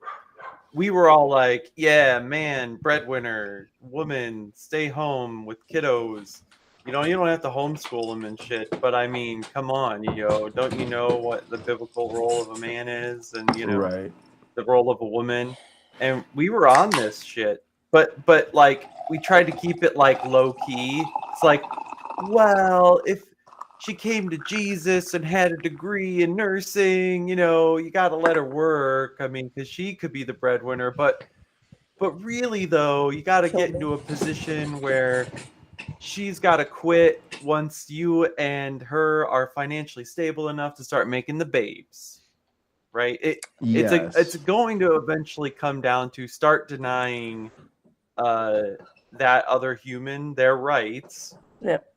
we were all like, yeah, man, breadwinner, woman, stay home with kiddos. You know, you don't have to homeschool them and shit, but I mean, come on, don't you know what the biblical role of a man is, and the role of a woman? And we were on this shit, but like, we tried to keep it like low key. It's like, well, if she came to Jesus and had a degree in nursing, you got to let her work. I mean, because she could be the breadwinner. But really, though, you got to get into a position where she's got to quit once you and her are financially stable enough to start making the babes. Right? It's going to eventually come down to start denying that other human their rights.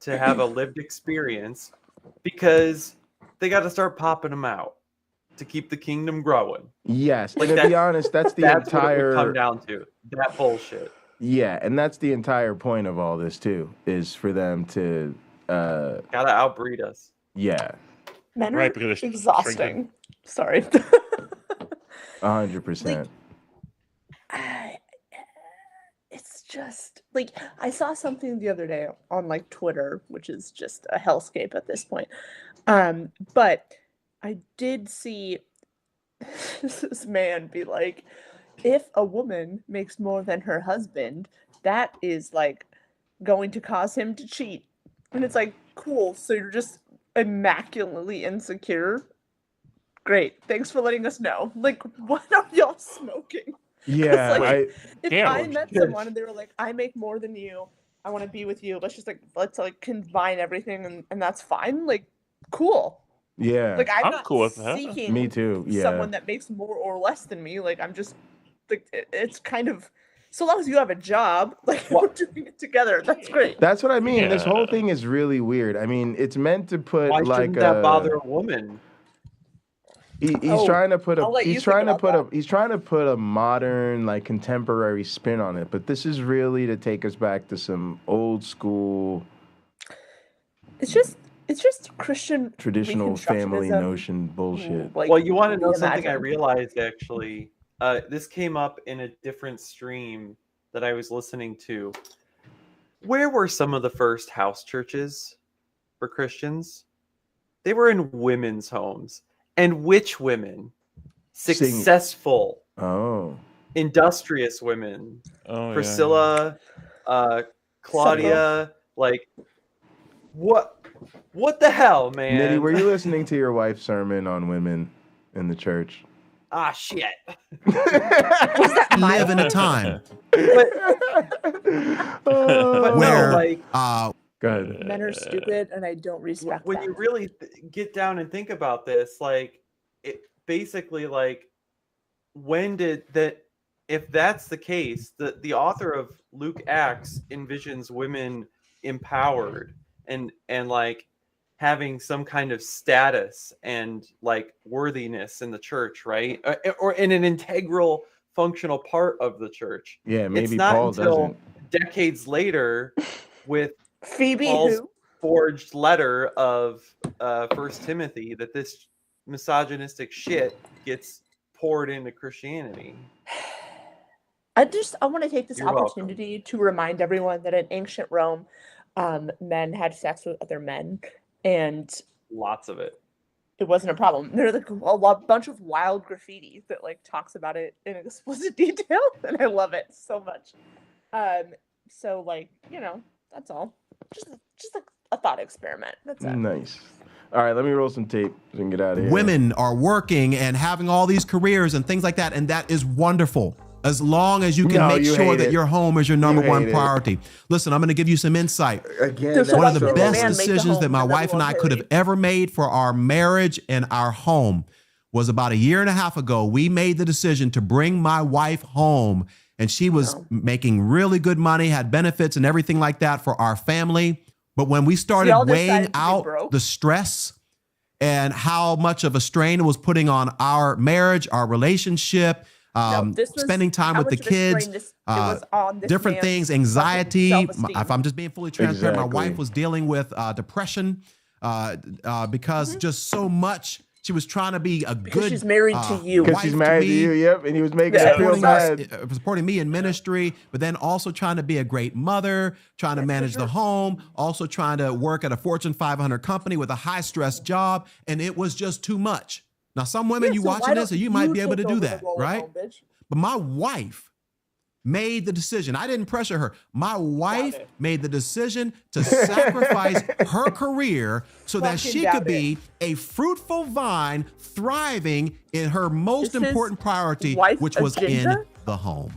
To have a lived experience, because they got to start popping them out to keep the kingdom growing.
Yes, like, and to be honest, that's the entire
what it would come down to, that bullshit.
Yeah, and that's the entire point of all this too, is for them to
gotta outbreed us.
Yeah,
men are exhausting. Sorry.
100%.
It's just like, I saw something the other day on like Twitter, which is just a hellscape at this point. But I did see this man be like, if a woman makes more than her husband, that is like going to cause him to cheat. And it's like, cool. So you're just immaculately insecure. Great. Thanks for letting us know. Like, what are y'all smoking?
Yeah,
like, if I met someone and they were like, I make more than you, I want to be with you, let's combine everything and that's fine. Like, cool.
Yeah.
Like, I'm not
cool with that.
seeking
Me too. Yeah.
someone that makes more or less than me. Like, I'm just like, it's kind of So long as you have a job, like we're doing it together, that's great.
That's what I mean. This whole thing is really weird. I mean, it's meant to put
Why
like
shouldn't that bother a woman?
He's trying to put
he's trying
to put a modern, like contemporary spin on it, but this is really to take us back to some old school.
It's just Christian
traditional family notion bullshit.
Well, you want to know something I realized actually? This came up in a different stream that I was listening to. Where were some of the first house churches for Christians? They were in women's homes. And which women? Successful, industrious women. Priscilla, Claudia, like what the hell, man?
Nitty, were you listening to your wife's sermon on women in the church?
Ah, shit.
Live in a time
where
go ahead.
Men are stupid, and I don't respect
when
them.
you really get down and think about this, like it basically, like when did that? If that's the case, the author of Luke Acts envisions women empowered and like having some kind of status and like worthiness in the church, right? Or in an integral, functional part of the church.
Yeah, maybe
it's not
Paul
until
doesn't.
Decades later, with
Phoebe
Paul's forged letter of 1 Timothy, that this misogynistic shit gets poured into Christianity.
I want to take this
You're
opportunity to remind everyone that in ancient Rome, men had sex with other men, and
lots of it.
It wasn't a problem. There's like a bunch of wild graffiti that like talks about it in explicit detail, and I love it so much. So like, you know, that's all. Just a thought experiment. That's it.
Nice. All right, let me roll some tape so we can get out of here.
Women are working and having all these careers and things like that, and that is wonderful. As long as you can make sure that your home is your number one priority. Listen, I'm going to give you some insight.
Again,
one of the best decisions that my wife and I could have ever made for our marriage and our home was about 1.5 years ago. We made the decision to bring my wife home, and she was making really good money, had benefits and everything like that for our family. But when we started weighing out the stress and how much of a strain it was putting on our marriage, our relationship, spending time with the kids, different things, anxiety. If I'm just being fully transparent, my wife was dealing with depression because just so much. She was trying to be a good.
She's married to you.
Because she's married to you. Yep, and he was making her feel bad.
Supporting me in ministry, but then also trying to be a great mother, trying to manage the home, also trying to work at a Fortune 500 company with a high stress job, and it was just too much. Now, some women, you watching this, and you might be able to do that, right? But my wife made the decision. I didn't pressure her. My wife made the decision to sacrifice her career so that she could be a fruitful vine thriving in her most important priority, which was in the home.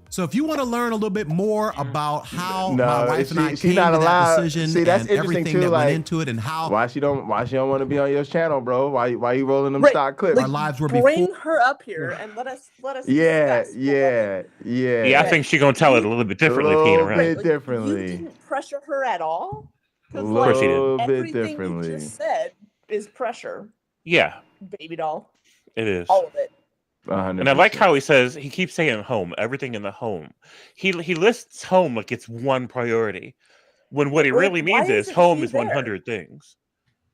So if you want to learn a little bit more about how my wife and I came to that decision and everything that went into it and how
why she don't want to be on your channel, bro? Why you rolling them stock clips?
Our lives were
bring her up here and let us
Yeah.
I think she's gonna tell it a little bit differently, Pina, right?
differently.
You didn't pressure her at all.
A little bit
everything
differently.
you just said is pressure.
Yeah,
baby doll.
It is
all of it.
100%.
And I like how he keeps saying home, everything in the home. He lists home like it's one priority, when what he really means is home is 100 things.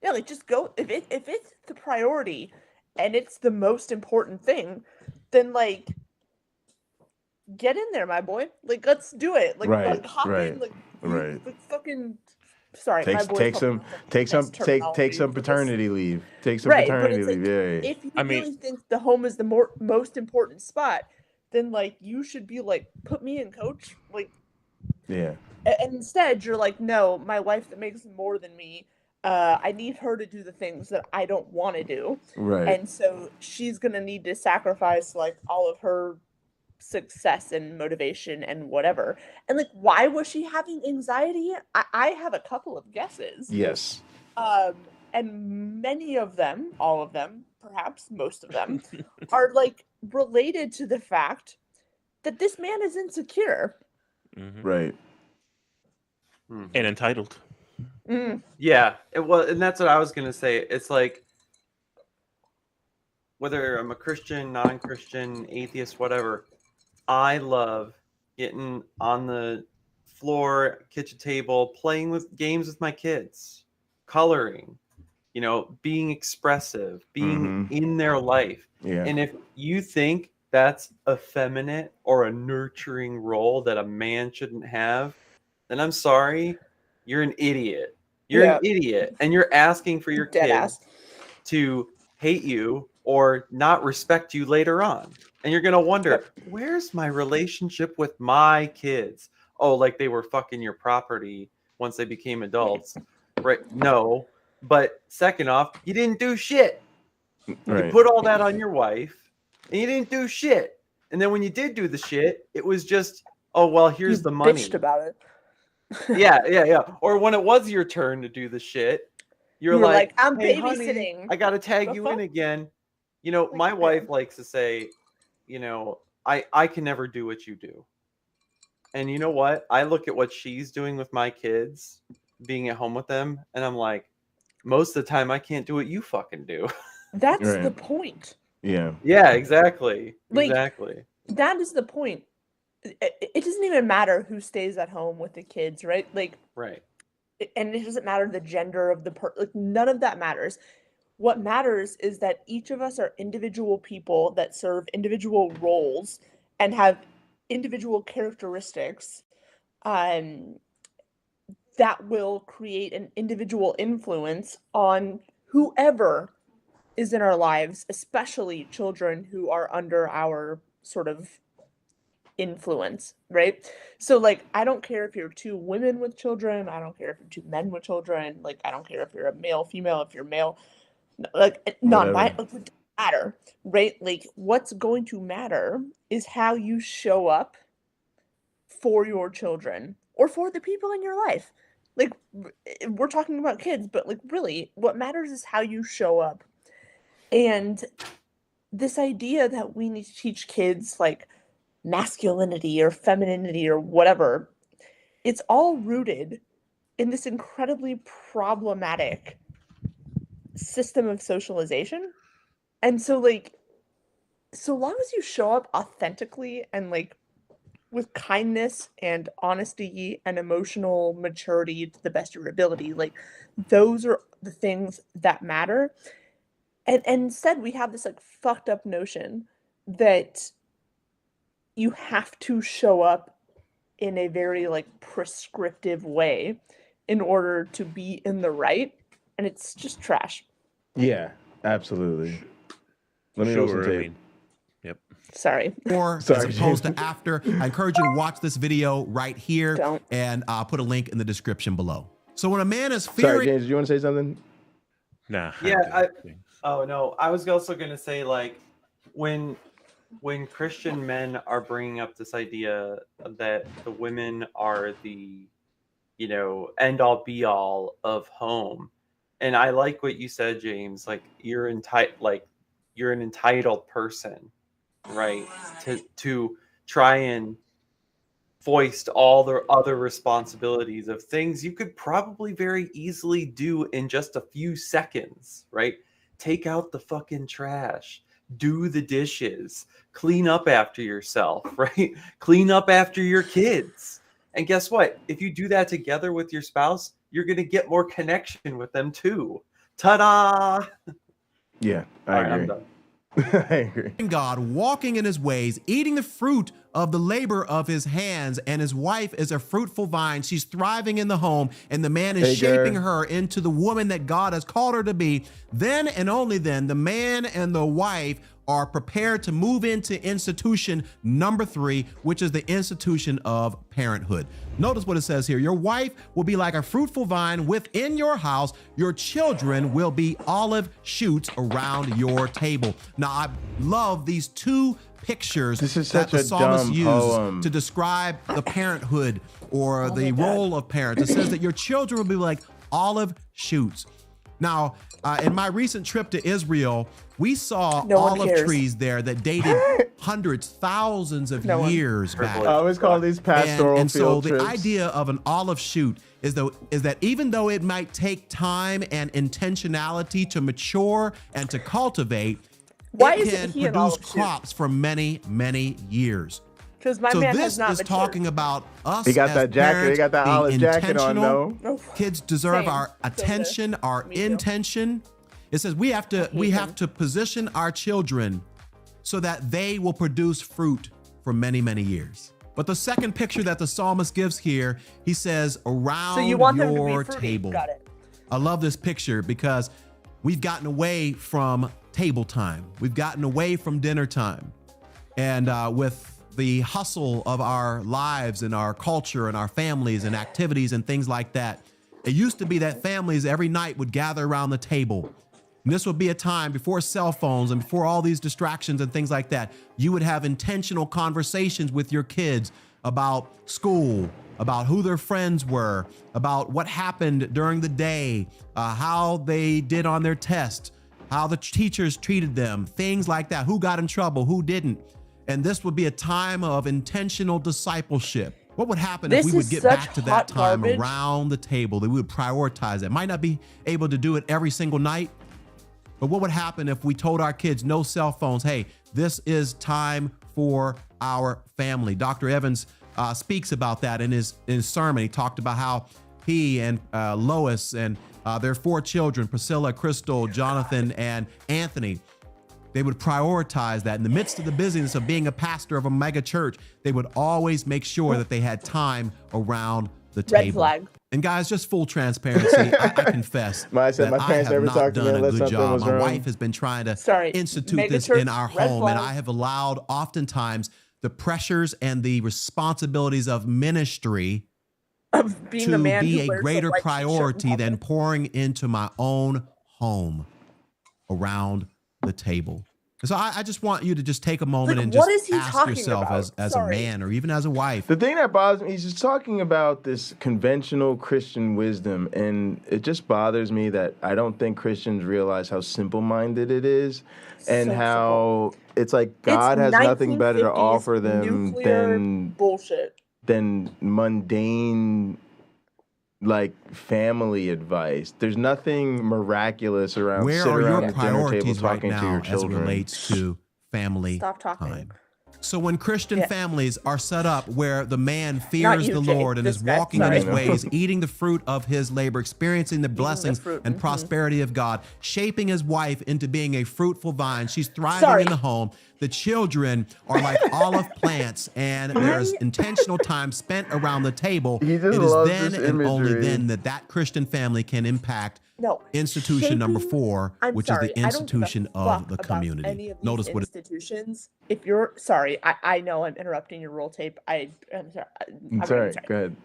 Yeah, like just go if it's the priority and it's the most important thing, then like get in there, my boy. Like let's do it. Like hop in. Like fucking. Sorry,
take some paternity leave. Take some paternity leave. Yeah.
If you really think the home is the most important spot, then like you should be like, put me in, coach. Like,
yeah.
And instead, you're like, no, my wife that makes more than me. I need her to do the things that I don't want to do.
Right.
And so she's gonna need to sacrifice like all of her success and motivation and whatever. And like, why was she having anxiety? I have a couple of guesses.
Yes.
And many of them, all of them, perhaps most of them, are like related to the fact that this man is insecure.
Right.
And entitled.
Yeah, it was, and that's what I was gonna say. It's like, whether I'm a Christian, non-Christian, atheist, whatever, I love getting on the floor, kitchen table, playing with games with my kids, coloring, being expressive, being in their life.
Yeah.
And if you think that's effeminate or a nurturing role that a man shouldn't have, then I'm sorry, you're an idiot. You're an idiot, and you're asking for your kids to hate you or not respect you later on. And you're going to wonder, where's my relationship with my kids? Oh, like they were fucking your property once they became adults. Right? No. But second off, you didn't do shit.
Right.
You put all that on your wife, and you didn't do shit. And then when you did do the shit, it was just, oh, well, here's the money.
Bitched about it.
Yeah. Or when it was your turn to do the shit, you're like,
I'm
hey,
babysitting.
honey, I got to tag you in again. My wife likes to say, I can never do what you do. And you know what? I look at what she's doing with my kids, being at home with them, and I'm like, most of the time I can't do what you fucking do.
That's the point.
Yeah.
Yeah, exactly. Exactly.
That is the point. It doesn't even matter who stays at home with the kids, right?
Right.
And it doesn't matter the gender of the none of that matters. What matters is that each of us are individual people that serve individual roles and have individual characteristics that will create an individual influence on whoever is in our lives, especially children who are under our sort of influence, right? So I don't care if you're two women with children, I don't care if you're two men with children, I don't care if you're a male, female, if you're male, non-binary, it doesn't matter, right? What's going to matter is how you show up for your children or for the people in your life. We're talking about kids, but really what matters is how you show up. And this idea that we need to teach kids masculinity or femininity or whatever, it's all rooted in this incredibly problematic system of socialization. And so so long as you show up authentically and with kindness and honesty and emotional maturity to the best of your ability, those are the things that matter. And instead we have this fucked up notion that you have to show up in a very prescriptive way in order to be in the right, and it's just trash.
Yeah, absolutely. Let me know some tape.
Yep.
Sorry.
Or as opposed to after. I encourage you to watch this video right here, and I'll put a link in the description below. So when a man is fearing...
Sorry, James, do you want to say something?
Nah.
Yeah. Oh no, I was also gonna say when Christian men are bringing up this idea that the women are the, end all be all of home. And I like what you said, James, you're an entitled person, right? To try and foist all the other responsibilities of things you could probably very easily do in just a few seconds, right? Take out the fucking trash. Do the dishes, clean up after yourself, right? Clean up after your kids. And guess what? If you do that together with your spouse, you're going to get more connection with them too. Ta-da!
Yeah, I agree.
I'm done.
I agree.
God walking in his ways, eating the fruit of the labor of his hands, and his wife is a fruitful vine. She's thriving in the home, and the man is shaping her into the woman that God has called her to be. Then and only then, the man and the wife are prepared to move into institution number 3, which is the institution of parenthood. Notice what it says here. Your wife will be like a fruitful vine within your house. Your children will be olive shoots around your table. Now, I love these two pictures that the psalmist used to describe the parenthood or the role of parents. It says that your children will be like olive shoots. Now, in my recent trip to Israel, we saw
No one
olive
cares.
trees there that dated hundreds, thousands of years back.
I always call these pastoral
and so
field
the
trips.
idea of an olive shoot is that even though it might take time and intentionality to mature and to cultivate,
Why
it
isn't
can
he an
produce
olive shoot?
crops for many, many years.
Because my
So
man
this
has not
is
matured.
talking about us.
He got
as
that jacket.
parents
He got that
being
olive jacket on,
intentional.
though.
Kids deserve
Same.
our attention, our intention. It says we have to position our children so that they will produce fruit for many, many years. But the second picture that the psalmist gives here, he says, around
So you want them to be
your
fruity.
table.
Got it.
I love this picture because we've gotten away from table time. We've gotten away from dinner time. And with the hustle of our lives and our culture and our families and activities and things like that, it used to be that families every night would gather around the table. And this would be a time before cell phones and before all these distractions and things like that. You would have intentional conversations with your kids about school, about who their friends were, about what happened during the day, how they did on their test, how the teachers treated them, things like that, who got in trouble, who didn't. And this would be a time of intentional discipleship. What would happen if we would get back to that time around the table, that we would prioritize that? Might not be able to do it every single night, but what would happen if we told our kids no cell phones? Hey, this is time for our family. Dr. Evans speaks about that in his sermon. He talked about how he and Lois and their 4 children, Priscilla, Crystal, Jonathan, and Anthony, they would prioritize that. In the midst of the busyness of being a pastor of a mega church, they would always make sure that they had time around the table.
Red flag.
And guys, just full transparency, I confess
I said my
that I
parents
have
never
not
talked to me
done a
unless
good
something
job.
was
My
wrong.
wife has been trying to institute
mega
this
church,
in our
red
home, and
flag.
I have allowed oftentimes the pressures and the responsibilities of ministry
Being
to
the man
be
who
a
wears the
greater
white t-shirt
priority
in
than
public.
pouring into my own home around the table. So I just want you to just take a moment and
what
just
is he
ask
talking
yourself
about?
as a
Sorry.
man or even as a wife.
The thing that bothers me, he's just talking about this conventional Christian wisdom, and it just bothers me that I don't think Christians realize how simple-minded it is, and
So
how it's like God has nothing better to
1950s
offer them
nuclear bullshit.
than mundane, like, family advice. There's nothing miraculous around
Where
sitting
are
around
your
the dinner table
priorities right
talking to
now
your
as it
children.
relates to family
Stop talking.
time? So when Christian
Yeah.
families are set up where the man fears
you,
the
Jay.
Lord and
This
is
guy.
walking in his
Sorry.
ways, eating the fruit of his labor, experiencing the blessings
fruit,
and prosperity of God, shaping his wife into being a fruitful vine, she's thriving
Sorry.
in the home. The children are like olive plants, and there's intentional time spent around the table.
He
It
just
is
loves
then
this
and only
imagery.
then that Christian family can impact
No.
institution number
Shaping-
4,
I'm
which
sorry,
is the
I don't give a
institution of
fuck
the
about
community.
Any of these
Notice what it,
institutions. If you're sorry, I know I'm interrupting your roll tape. I'm sorry. I'm
Sorry,
sorry.
go ahead.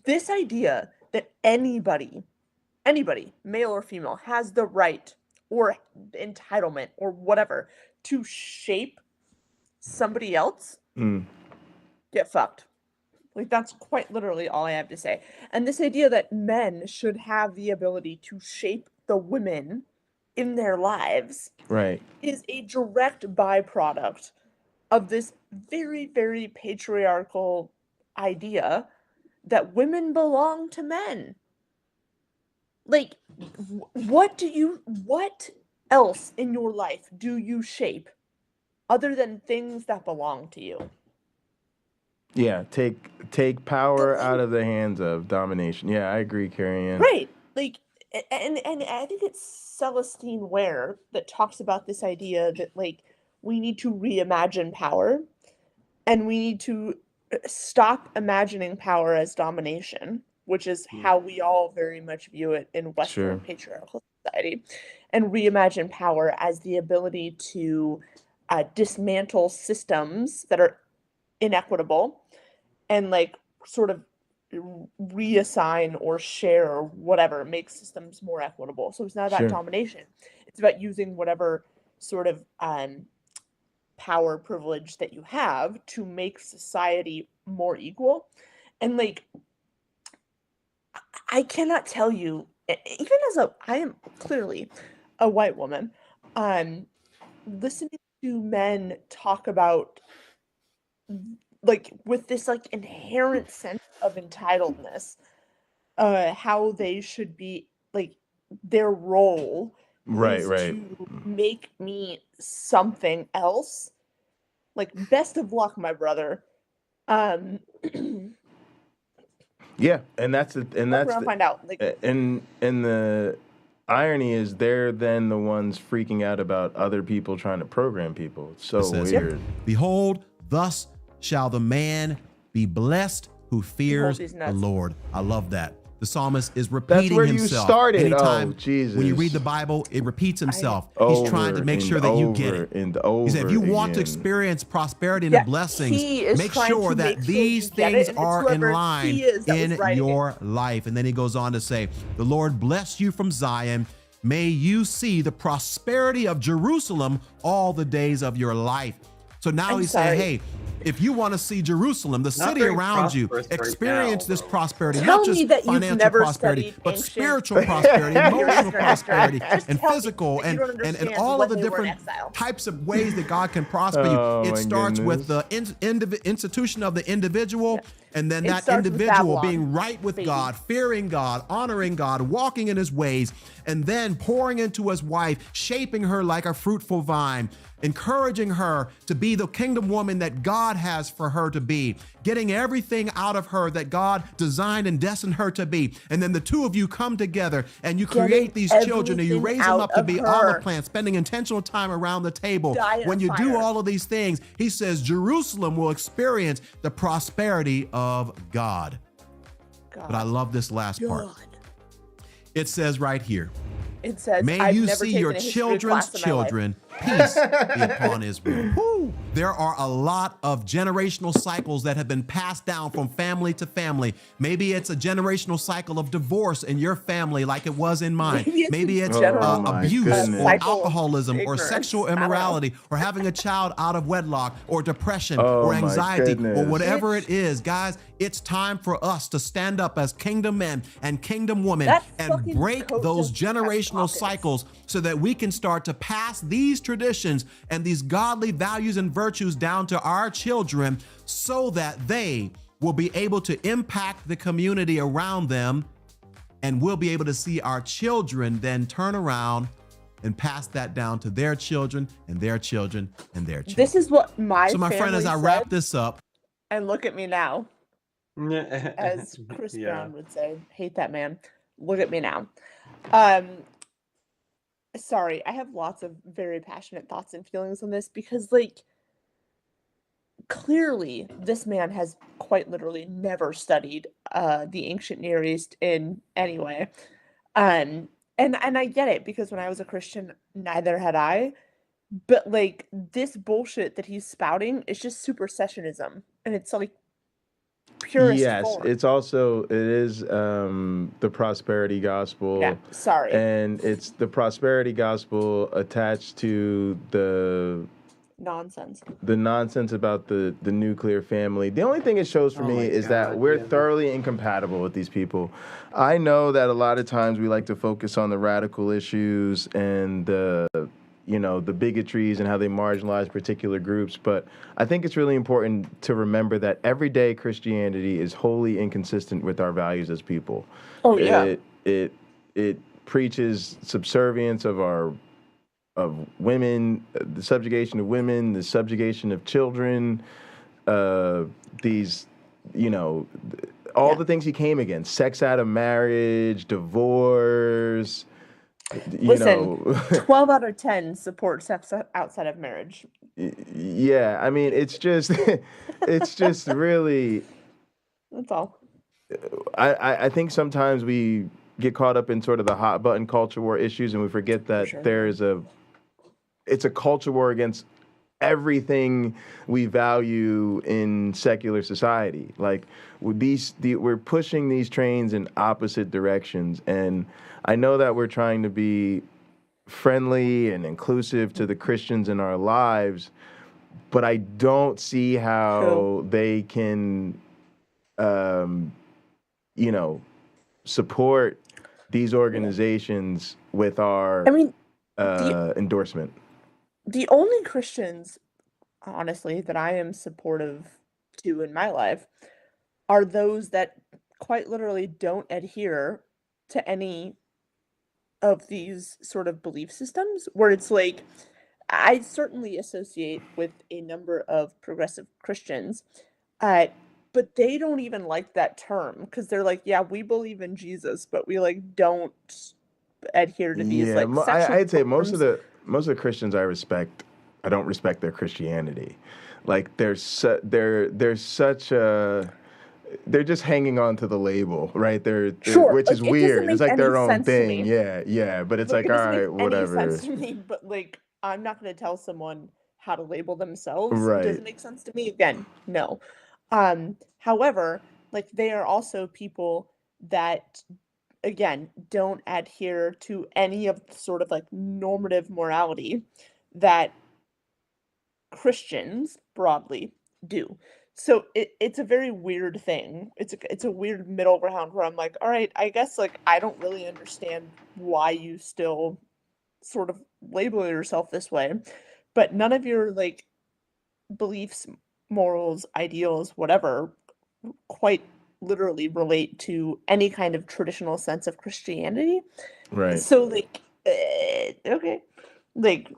This idea that anybody, male or female, has the right or entitlement or whatever to shape somebody else, get fucked. Like, that's quite literally all I have to say. And this idea that men should have the ability to shape the women in their lives
Right.
is a direct byproduct of this very, very patriarchal idea that women belong to men. Like, what else in your life do you shape other than things that belong to you?
Yeah, take power out of the hands of domination. Yeah, I agree, Carrie Ann.
Right. Like, and I think it's Celestine Ware that talks about this idea that, like, we need to reimagine power and we need to stop imagining power as domination, which is how we all very much view it in Western patriarchal society, and reimagine power as the ability to dismantle systems that are inequitable and, like, sort of reassign or share or whatever, make systems more equitable. So it's not about domination. It's about using whatever sort of power privilege that you have to make society more equal. And, like, I cannot tell you even as I am clearly a white woman, listening to men talk about like with this like inherent sense of entitledness, how they should be like their role is to make me something else. Like, best of luck, my brother.
Yeah, and that's
find out. Like,
and the irony is they're then the ones freaking out about other people trying to program people. It's so weird.
Behold, thus shall the man be blessed who fears the Lord. I love that. The psalmist is repeating
where
himself.
you started.
Anytime
Jesus.
when you read the Bible, it repeats himself. He's trying to make sure that you get it. He said, if you want to experience prosperity and the blessings, make sure that these things are in line in your life. And then he goes on to say, the Lord bless you from Zion. May you see the prosperity of Jerusalem all the days of your life. So now he's saying, hey, if you want to see Jerusalem, the city around you, experience this prosperity, not just financial prosperity, but spiritual prosperity, emotional prosperity, and physical, and all of the different types of ways that God can prosper you. It starts with the institution of the individual, and then that individual being right with God, fearing God, honoring God, walking in his ways, and then pouring into his wife, shaping her like a fruitful vine, encouraging her to be the kingdom woman that God has for her to be, getting everything out of her that God designed and destined her to be. And then the two of you come together and you create these children and you raise them up to be olive plants, spending intentional time around the table. When you do all of these things, he says Jerusalem will experience the prosperity of God. But I love this last part. It says right here,
it says,
may you see your children's children, peace be upon Israel. There are a lot of generational cycles that have been passed down from family to family. Maybe it's a generational cycle of divorce in your family like it was in mine. Maybe it's abuse or alcoholism or sexual immorality or having a child out of wedlock or depression or anxiety or whatever it is. Guys, it's time for us to stand up as kingdom men and kingdom women and break those generational cycles so that we can start to pass these traditions and these godly values and virtues down to our children so that they will be able to impact the community around them, and we'll be able to see our children then turn around and pass that down to their children and their children and their children.
This is what my
friend, as I wrap this up,
and look at me now, as Chris Brown would say, hate that man. Look at me now. Sorry, I have lots of very passionate thoughts and feelings on this because, like, clearly this man has quite literally never studied the ancient Near East in any way. And I get it because when I was a Christian, neither had I. But, like, this bullshit that he's spouting is just supersessionism. And it's, like, purest form.
It is the prosperity gospel.
Yeah, sorry.
And it's the prosperity gospel attached to the
nonsense
about the nuclear family. The only thing it shows for me is that we're thoroughly incompatible with these people. I know that a lot of times we like to focus on the radical issues and the bigotries and how they marginalize particular groups. But I think it's really important to remember that everyday Christianity is wholly inconsistent with our values as people.
Oh, yeah.
It preaches subservience of women, the subjugation of women, the subjugation of children, all the things he came against, sex out of marriage, divorce.
Listen, 12 out of 10 support sex outside of marriage.
Yeah, I mean, it's just really.
That's all.
I think sometimes we get caught up in sort of the hot button culture war issues, and we forget that it's a culture war against everything we value in secular society. Like we're pushing these trains in opposite directions, and I know that we're trying to be friendly and inclusive to the Christians in our lives, but I don't see how they can, support these organizations with our endorsement.
The only Christians, honestly, that I am supportive to in my life are those that quite literally don't adhere to any of these sort of belief systems, where it's like, I certainly associate with a number of progressive Christians, but they don't even like that term because they're like, yeah, we believe in Jesus, but we like don't adhere to these like sexual
I'd say most of the Christians I respect, I don't respect their Christianity. Like they're just hanging on to the label, right? Which is weird. It's like their own thing. Yeah. But it's like, all right, whatever.
It doesn't make any sense to me, but like, I'm not going to tell someone how to label themselves.
Right.
Does it make sense to me? Again, no. However, like they are also people that, again, don't adhere to any of the sort of like normative morality that Christians broadly do. So it's a very weird thing. It's a weird middle ground where I'm like, all right, I guess like I don't really understand why you still sort of label yourself this way, but none of your like beliefs, morals, ideals, whatever, quite literally relate to any kind of traditional sense of Christianity.
Right.
So like, okay, like.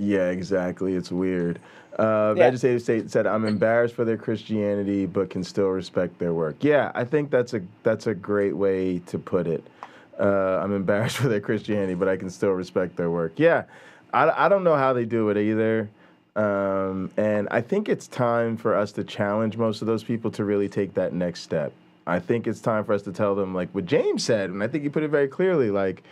Yeah, exactly. It's weird. Vegetative State said, "I'm embarrassed for their Christianity, but can still respect their work." Yeah, I think that's a great way to put it. I'm embarrassed for their Christianity, but I can still respect their work. Yeah, I don't know how they do it either. And I think it's time for us to challenge most of those people to really take that next step. I think it's time for us to tell them, like what James said, and I think he put it very clearly, like,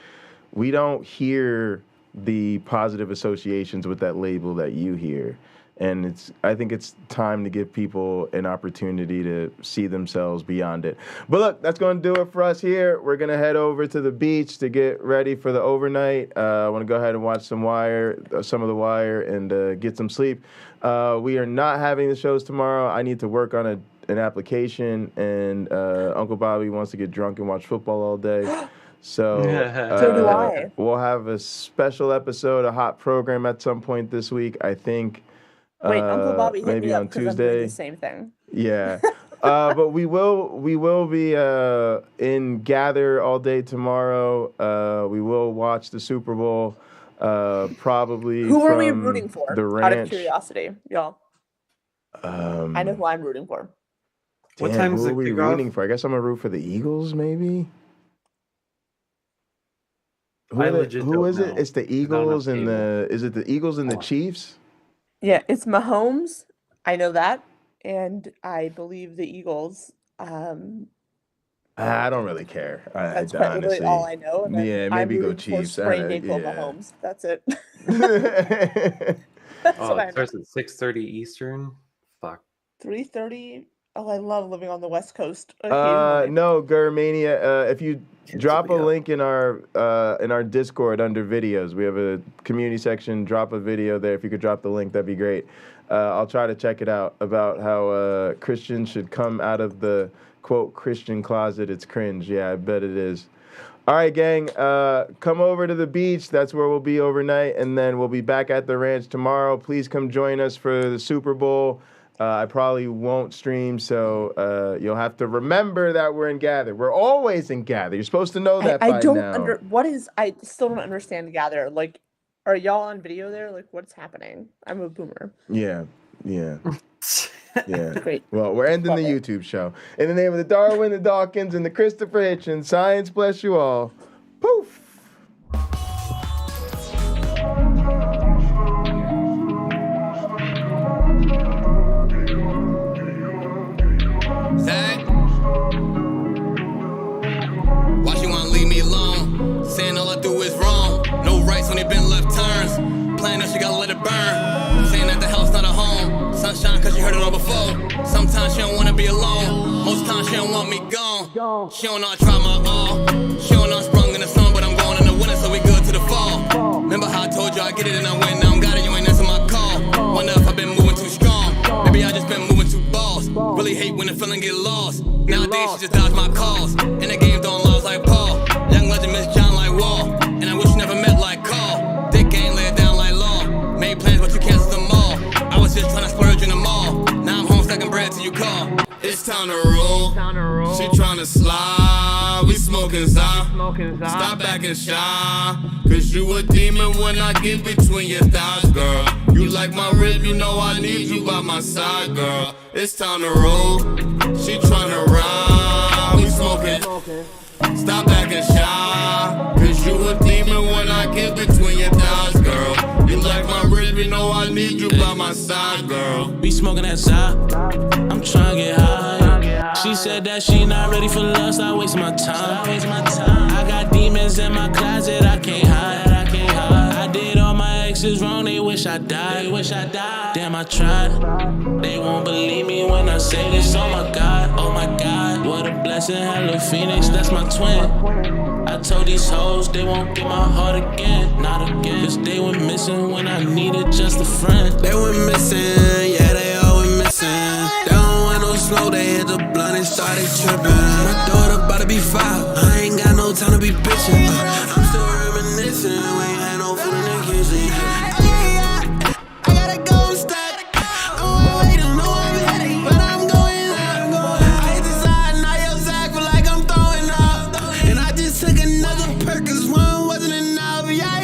we don't hear the positive associations with that label that you hear. And I think it's time to give people an opportunity to see themselves beyond it. But look, that's going to do it for us here. We're going to head over to the beach to get ready for the overnight. I want to go ahead and watch some of The Wire, and get some sleep. We are not having the shows tomorrow. I need to work on an application, and Uncle Bobby wants to get drunk and watch football all day. So
do I.
We'll have a special episode, a hot program at some point this week, I think.
Wait, Uncle Bobby hit
maybe
me up
on
'cause I'm doing
Tuesday.
the same thing.
Yeah. But we will be in Gather all day tomorrow. We will watch the Super Bowl. Probably.
Who are we rooting for?
The ranch.
Out of curiosity, y'all. I know who I'm rooting for.
What time is it? Who are we rooting for? I guess I'm gonna root for the Eagles, maybe. Who is it? It's the Eagles and is it the Eagles and the Chiefs?
Yeah, it's Mahomes. I know that, and I believe the Eagles.
I don't really care.
That's quite literally all I know. And
yeah, maybe go Chiefs.
Sprained ankle Mahomes. That's it.
It starts at 6:30 Eastern. Fuck.
3:30. Oh, I love living on the West Coast.
No, Gurmania. If you drop a link in our Discord under videos, we have a community section. Drop a video there. If you could drop the link, that'd be great. I'll try to check it out about how Christians should come out of the quote Christian closet. It's cringe. Yeah, I bet it is. All right, gang. Come over to the beach. That's where we'll be overnight, and then we'll be back at the ranch tomorrow. Please come join us for the Super Bowl. I probably won't stream, so you'll have to remember that we're in Gather. We're always in Gather. You're supposed to know that by now.
I still don't understand Gather. Like, are y'all on video there? Like, what's happening? I'm a boomer.
Yeah. Yeah.
Great.
Well, we're ending the YouTube show. In the name of the Darwin, the Dawkins, and the Christopher Hitchens, science bless you all. Poof.
Why she wanna leave me alone? Saying all I do is wrong. No rights when they been left turns. Playing that she gotta let it burn. Saying that the house not a home. Sunshine cause she heard it all before. Sometimes she don't wanna be alone. Most times she don't want me gone. She don't know I try my all. She don't know I sprung in the sun, but I'm going in the winter, so we good to the fall. Remember how I told you I get it and I win. Now I'm got it, you ain't answer my call. Wonder if I've been moving too strong. Maybe I just been moving too balls. Really hate when the feeling get lost. Nowadays she just dodge my calls. In the game throwing laws like Paul. Young She tryna slide, we smoking za. Stop acting shy, cause you a demon when I get between your thighs, girl. You like my rib, you know I need you by my side, girl. It's time to roll. She tryna ride, we smoking. Stop acting shy, cause you a demon when I get between your thighs, girl. You like my rib, you know I need you by my side, girl.
We smoking that side, I'm trying to get high. She said that she not ready for love, stop wasting my time. I got demons in my closet, I can't hide. I did all my exes wrong, they wish I died. Damn, I tried. They won't believe me when I say this. Oh my God, what a blessing. Hello Phoenix, that's my twin. I told these hoes they won't get my heart again, not again. Cause they went missing when I needed just a friend.
They went missing, yeah, they all went missing. They don't want no smoke, they hit the blunt and started tripping. My daughter about to be 5, I ain't got no time to be bitching. I'm still reminiscing, we ain't had no food in the kitchen. I gotta go and stack. I'm waiting, know I'm heading, but I'm going out. I hit the side, now your sack feel like I'm throwing up. And I just took another perk, cause one wasn't enough. Yeah.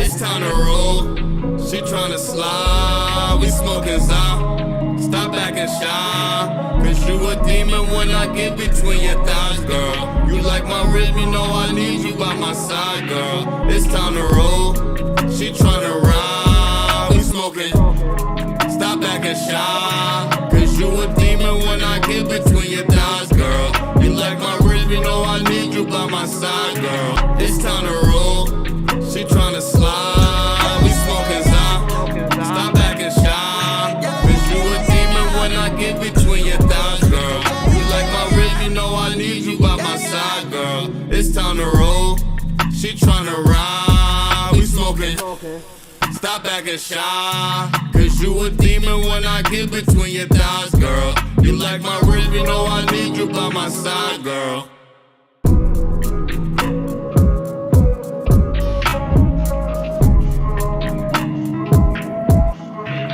It's time to roll. She tryna slide, we smoking za. Stop acting shy, cause you a demon when I get between your thighs, girl. You like my rib, you know I need you by my side, girl. It's time to roll. She tryna ride, we smoking. Stop acting shy, cause you a demon when I get between your thighs, girl. You like my rib, you know I need you by my side, girl. It's time to roll. She tryna slide, we smoking za. Stop acting shy, cause you a demon when I get between your thighs, girl. You like my rib, you know I need you by my side, girl. It's time to roll. She tryna ride, we smoking. Stop acting shy, cause you a demon when I get between your thighs, girl. You like my rib, you know I need you by my side, girl.